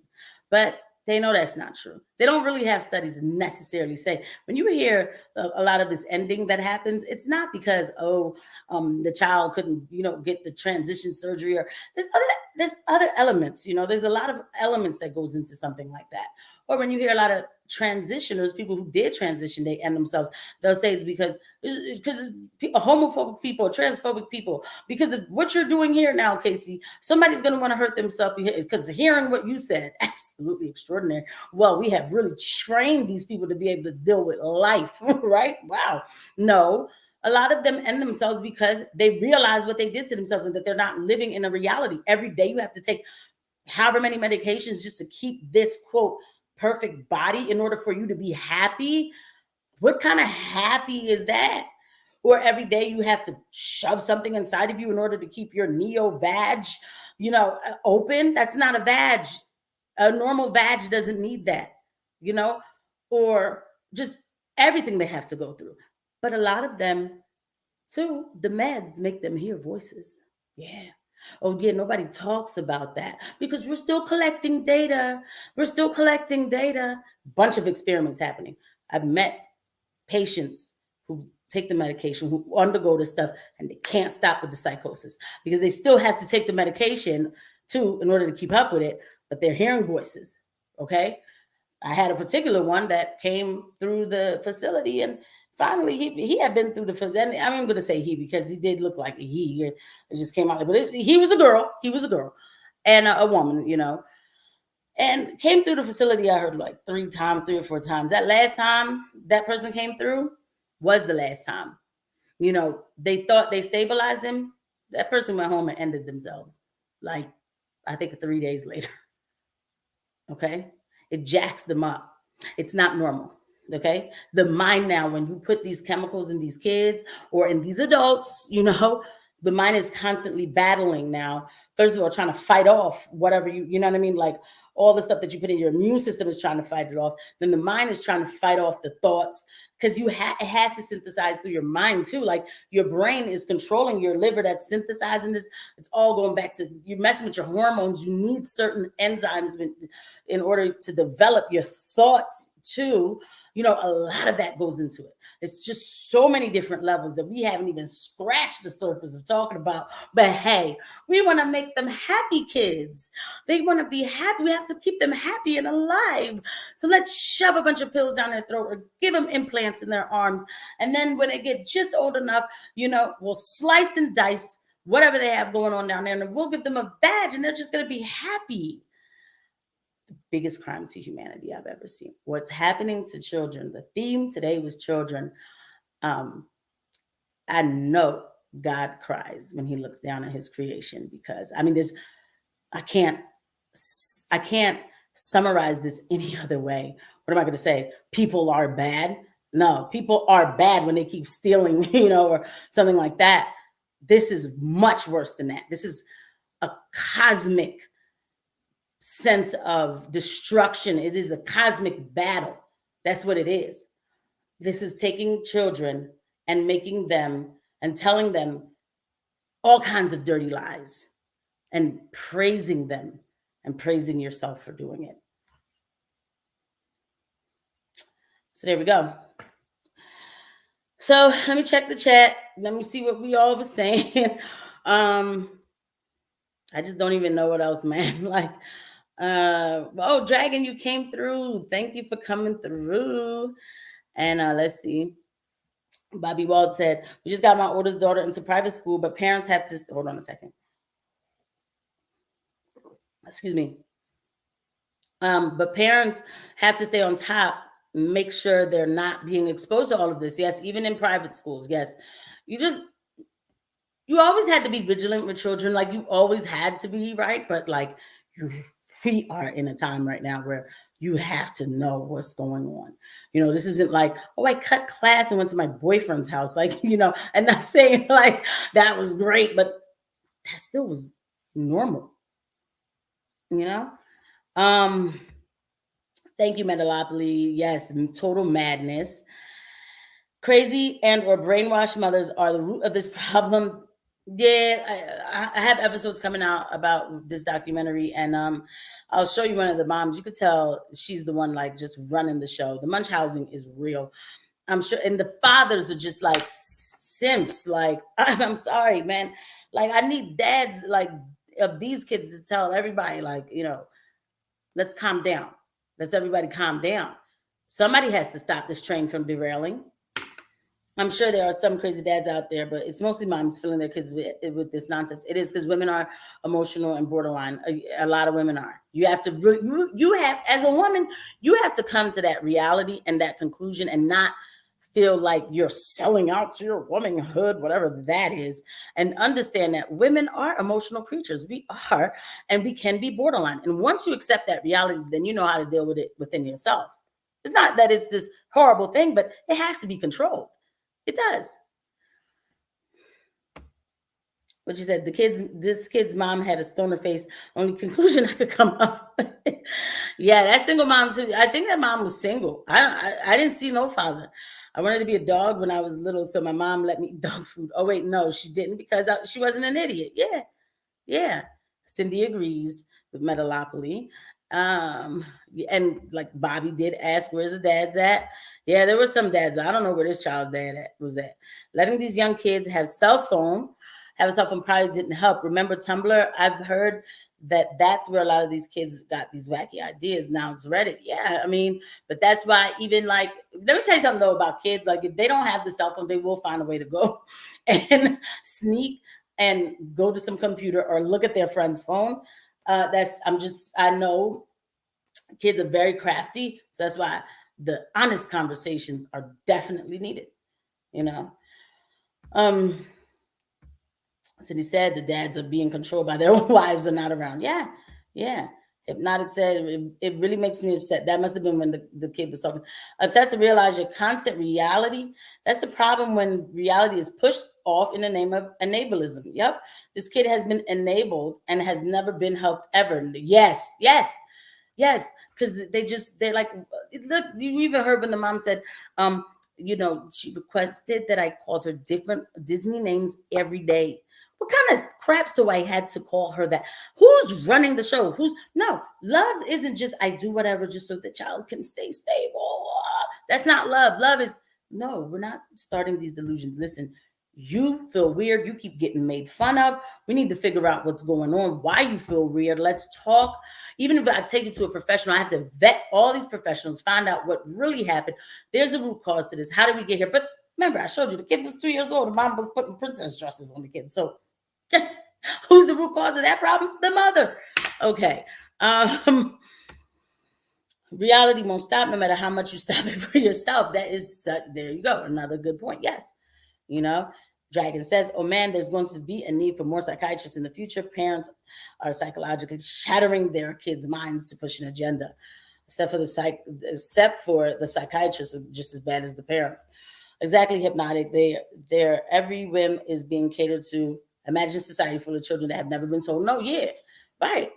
A: But they know that's not true. They don't really have studies necessarily say. When you hear a lot of this ending that happens, it's not because, the child couldn't, get the transition surgery, or there's other elements, there's a lot of elements that goes into something like that. Or when you hear a lot of transitioners, people who did transition, they end themselves. They'll say it's because homophobic people, transphobic people, because of what you're doing here now, Casey, somebody's going to want to hurt themselves because hearing what you said, absolutely extraordinary. Well, we have really trained these people to be able to deal with life, right? Wow. No, a lot of them end themselves because they realize what they did to themselves and that they're not living in a reality. Every day you have to take however many medications just to keep this, quote, perfect body in order for you to be happy. What kind of happy is that? Or every day you have to shove something inside of you in order to keep your neo-vag, open. That's not a vag. A normal vag doesn't need that, or just everything they have to go through. But a lot of them too, the meds make them hear voices. Yeah. Oh, yeah, nobody talks about that because we're still collecting data. Bunch of experiments happening. I've met patients who take the medication, who undergo this stuff, and they can't stop with the psychosis because they still have to take the medication too in order to keep up with it, but they're hearing voices, okay? I had a particular one that came through the facility, and finally, he had been through the first, and I'm going to say he because he did look like a he. It just came out, but he was a girl. He was a girl and a woman, and came through the facility. I heard like 3 or 4 times. That last time that person came through was the last time. They thought they stabilized him. That person went home and ended themselves. Like, I think 3 days later. Okay. It jacks them up. It's not normal. Okay. The mind now, when you put these chemicals in these kids or in these adults, the mind is constantly battling now. First of all, trying to fight off whatever you know what I mean? Like all the stuff that you put in your immune system is trying to fight it off. Then the mind is trying to fight off the thoughts because it has to synthesize through your mind too. Like your brain is controlling your liver that's synthesizing this. It's all going back to you're messing with your hormones. You need certain enzymes in order to develop your thoughts too. You know, a lot of that goes into it. It's just so many different levels that we haven't even scratched the surface of talking about. But hey, we want to make them happy kids. They want to be happy. We have to keep them happy and alive. So let's shove a bunch of pills down their throat or give them implants in their arms. And then when they get just old enough, you know, we'll slice and dice whatever they have going on down there, and we'll give them a badge, and they're just going to be happy. The biggest crime to humanity I've ever seen. What's happening to children. The theme today was children. I know God cries when he looks down at his creation, because I mean, I can't summarize this any other way. What am I going to say? People are bad? No, people are bad when they keep stealing, you know, or something like that. This is much worse than that. This is a cosmic sense of destruction. It is a cosmic battle. That's what it is. This is taking children and making them and telling them all kinds of dirty lies and praising them and praising yourself for doing it. So there we go. So let me check the chat. Let me see what we all were saying. I just don't even know what else, man. Like, oh, Dragon, you came through. Thank you for coming through. And let's see. Bobby Wald said, we just got my oldest daughter into private school, but parents have to, hold on a second. Excuse me. But parents have to stay on top, make sure they're not being exposed to all of this. Yes, even in private schools. Yes. You always had to be vigilant with children. Like you always had to be, right? But like we are in a time right now where you have to know what's going on. You know, this isn't like, oh, I cut class and went to my boyfriend's house. Like, you know, and not saying like that was great, but that still was normal. You know? Thank you, Metalopoly. Yes, total madness. Crazy and or brainwashed mothers are the root of this problem. Yeah, I have episodes coming out about this documentary, and I'll show you one of the moms. You could tell she's the one like just running the show. The Munchausen is real, I'm sure, and the fathers are just like simps. Like I'm sorry, man. Like I need dads like of these kids to tell everybody, like, you know, let's calm down. Let's everybody calm down. Somebody has to stop this train from derailing. I'm sure there are some crazy dads out there, but it's mostly moms filling their kids with this nonsense. It is because women are emotional and borderline. A lot of women are. You have to, you have, as a woman, you have to come to that reality and that conclusion and not feel like you're selling out to your womanhood, whatever that is, and understand that women are emotional creatures. We are, and we can be borderline. And once you accept that reality, then you know how to deal with it within yourself. It's not that it's this horrible thing, but it has to be controlled. It does. What you said, this kid's mom had a stoner face. Only conclusion I could come up. Yeah, that single mom too. I think that mom was single. I didn't see no father. I wanted to be a dog when I was little, so my mom let me eat dog food. Oh wait, no, she didn't, because she wasn't an idiot. Yeah. Cindy agrees with Metalopoly. And like Bobby did ask, where's the dads at? Yeah, there were some dads. I don't know where this child's dad was at. Letting these young kids have a cell phone probably didn't help. Remember Tumblr? I've heard that's where a lot of these kids got these wacky ideas. Now it's Reddit. Yeah, I mean, but that's why even like, let me tell you something though about kids. Like if they don't have the cell phone, they will find a way to go and sneak and go to some computer or look at their friend's phone. I know kids are very crafty. So that's why the honest conversations are definitely needed, you know? So he said the dads are being controlled by their own wives are not around. Yeah. Hypnotic said, it really makes me upset. That must have been when the kid was talking. Upset to realize your constant reality. That's the problem when reality is pushed off in the name of enablism. Yep. This kid has been enabled and has never been helped ever. Yes. Because they're like, look, you even heard when the mom said, she requested that I called her different Disney names every day. What kind of crap so I had to call her that? Who's running the show? No, love isn't just I do whatever just so the child can stay stable. That's not love. Love is, no, we're not starting these delusions. Listen, you feel weird. You keep getting made fun of. We need to figure out what's going on, why you feel weird. Let's talk. Even if I take you to a professional, I have to vet all these professionals, find out what really happened. There's a root cause to this. How did we get here? But remember, I showed you the kid was 2 years old. Mom was putting princess dresses on the kid. So who's the root cause of that problem? The mother. Okay. Reality won't stop no matter how much you stop it for yourself. That is, there you go. Another good point. Yes. Dragon says, oh man, there's going to be a need for more psychiatrists in the future. Parents are psychologically shattering their kids' minds to push an agenda. Except for the psychiatrists are just as bad as the parents. Exactly, Hypnotic. Their every whim is being catered to. Imagine a society full of children that have never been told no. Yeah, right.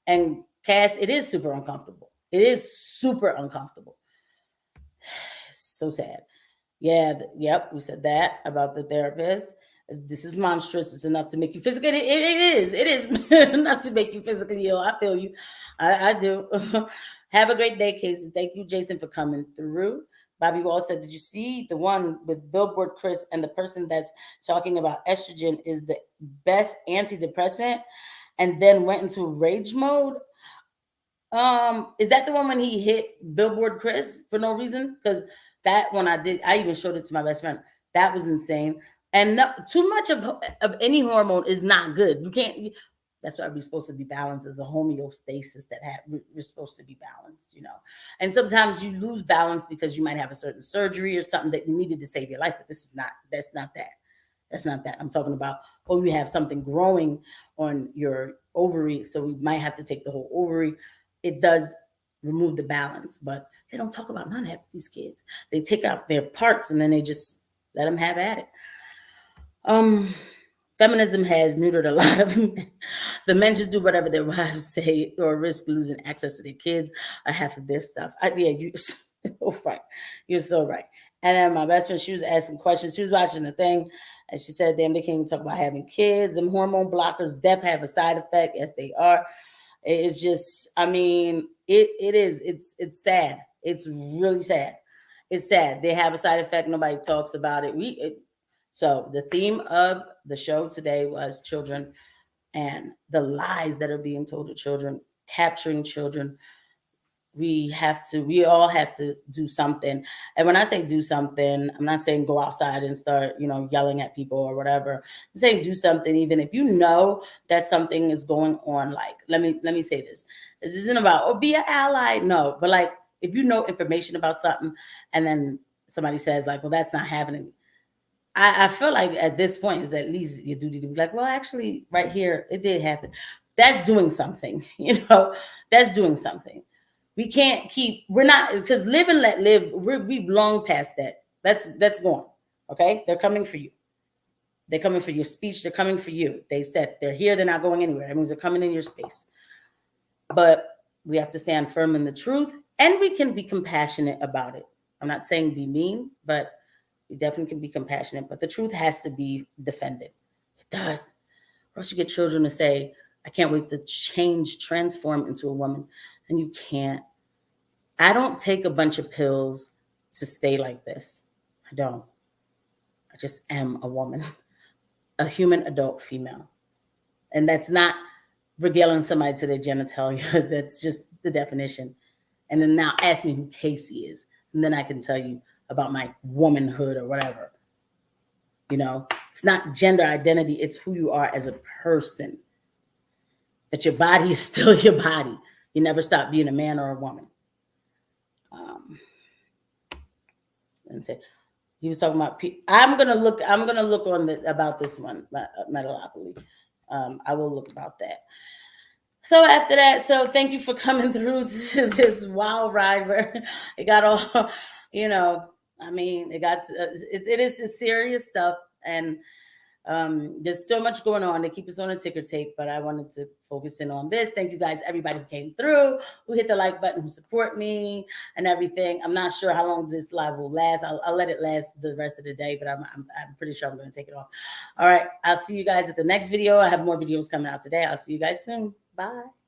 A: And Cass, it is super uncomfortable. It is super uncomfortable. So sad. Yeah, yep, we said that about the therapist. This is monstrous. It's enough to make you physically. It is enough to make you physically ill. I feel you. I do. Have a great day, Casey. Thank you, Jason, for coming through. Bobby Wall said, did you see the one with Billboard Chris and the person that's talking about estrogen is the best antidepressant and then went into rage mode? Is that the one when he hit Billboard Chris for no reason? Because that one I even showed it to my best friend. That was insane. And too much of any hormone is not good. You can't. That's why we're supposed to be balanced as a homeostasis we're supposed to be balanced, And sometimes you lose balance because you might have a certain surgery or something that you needed to save your life. But that's not that. That's not that. I'm talking about, you have something growing on your ovary. So we might have to take the whole ovary. It does remove the balance, but they don't talk about none of these kids. They take out their parts and then they just let them have at it. Feminism has neutered a lot of men. The men just do whatever their wives say or risk losing access to their kids or half of their stuff. You're so right. You're so right. And then my best friend, she was asking questions. She was watching the thing and she said, damn, they can't even talk about having kids. Them hormone blockers definitely have a side effect. Yes, they are. It's just, it is. It's sad. It's really sad. It's sad. They have a side effect. Nobody talks about it. So the theme of the show today was children and the lies that are being told to children, capturing children. We all have to do something. And when I say do something, I'm not saying go outside and start, yelling at people or whatever. I'm saying do something, even if you know that something is going on. Like, let me say this. This isn't about, be an ally. No, but like, if you know information about something and then somebody says like, well, that's not happening. I feel like at this point is at least your duty to be like, well, actually right here, it did happen. That's doing something, that's doing something. We can't we're not, because live and let live. We've long past that. That's gone. Okay. They're coming for you. They're coming for your speech. They're coming for you. They said they're here. They're not going anywhere. That means they're coming in your space. But we have to stand firm in the truth and we can be compassionate about it. I'm not saying be mean, but we definitely can be compassionate, but the truth has to be defended. It does. Or else you get children to say, I can't wait to transform into a woman. And you can't. I don't take a bunch of pills to stay like this. I don't. I just am a woman, a human adult female. And that's not regaling somebody to their genitalia. That's just the definition. And then now ask me who Casey is. And then I can tell you about my womanhood or whatever. It's not gender identity. It's who you are as a person. That your body is still your body. You never stop being a man or a woman. And say he was talking about. I'm gonna look on about this one, Metalopoly. I will look about that. So after that, thank you for coming through to this wild ride where it got all, it is serious stuff. And There's so much going on. They keep us on a ticker tape, but I wanted to focus in on this. Thank you guys, everybody who came through, who hit the like button, who support me and everything. I'm not sure how long this live will last. I'll let it last the rest of the day, but I'm pretty sure I'm going to take it off. All right. I'll see you guys at the next video. I have more videos coming out today. I'll see you guys soon. Bye.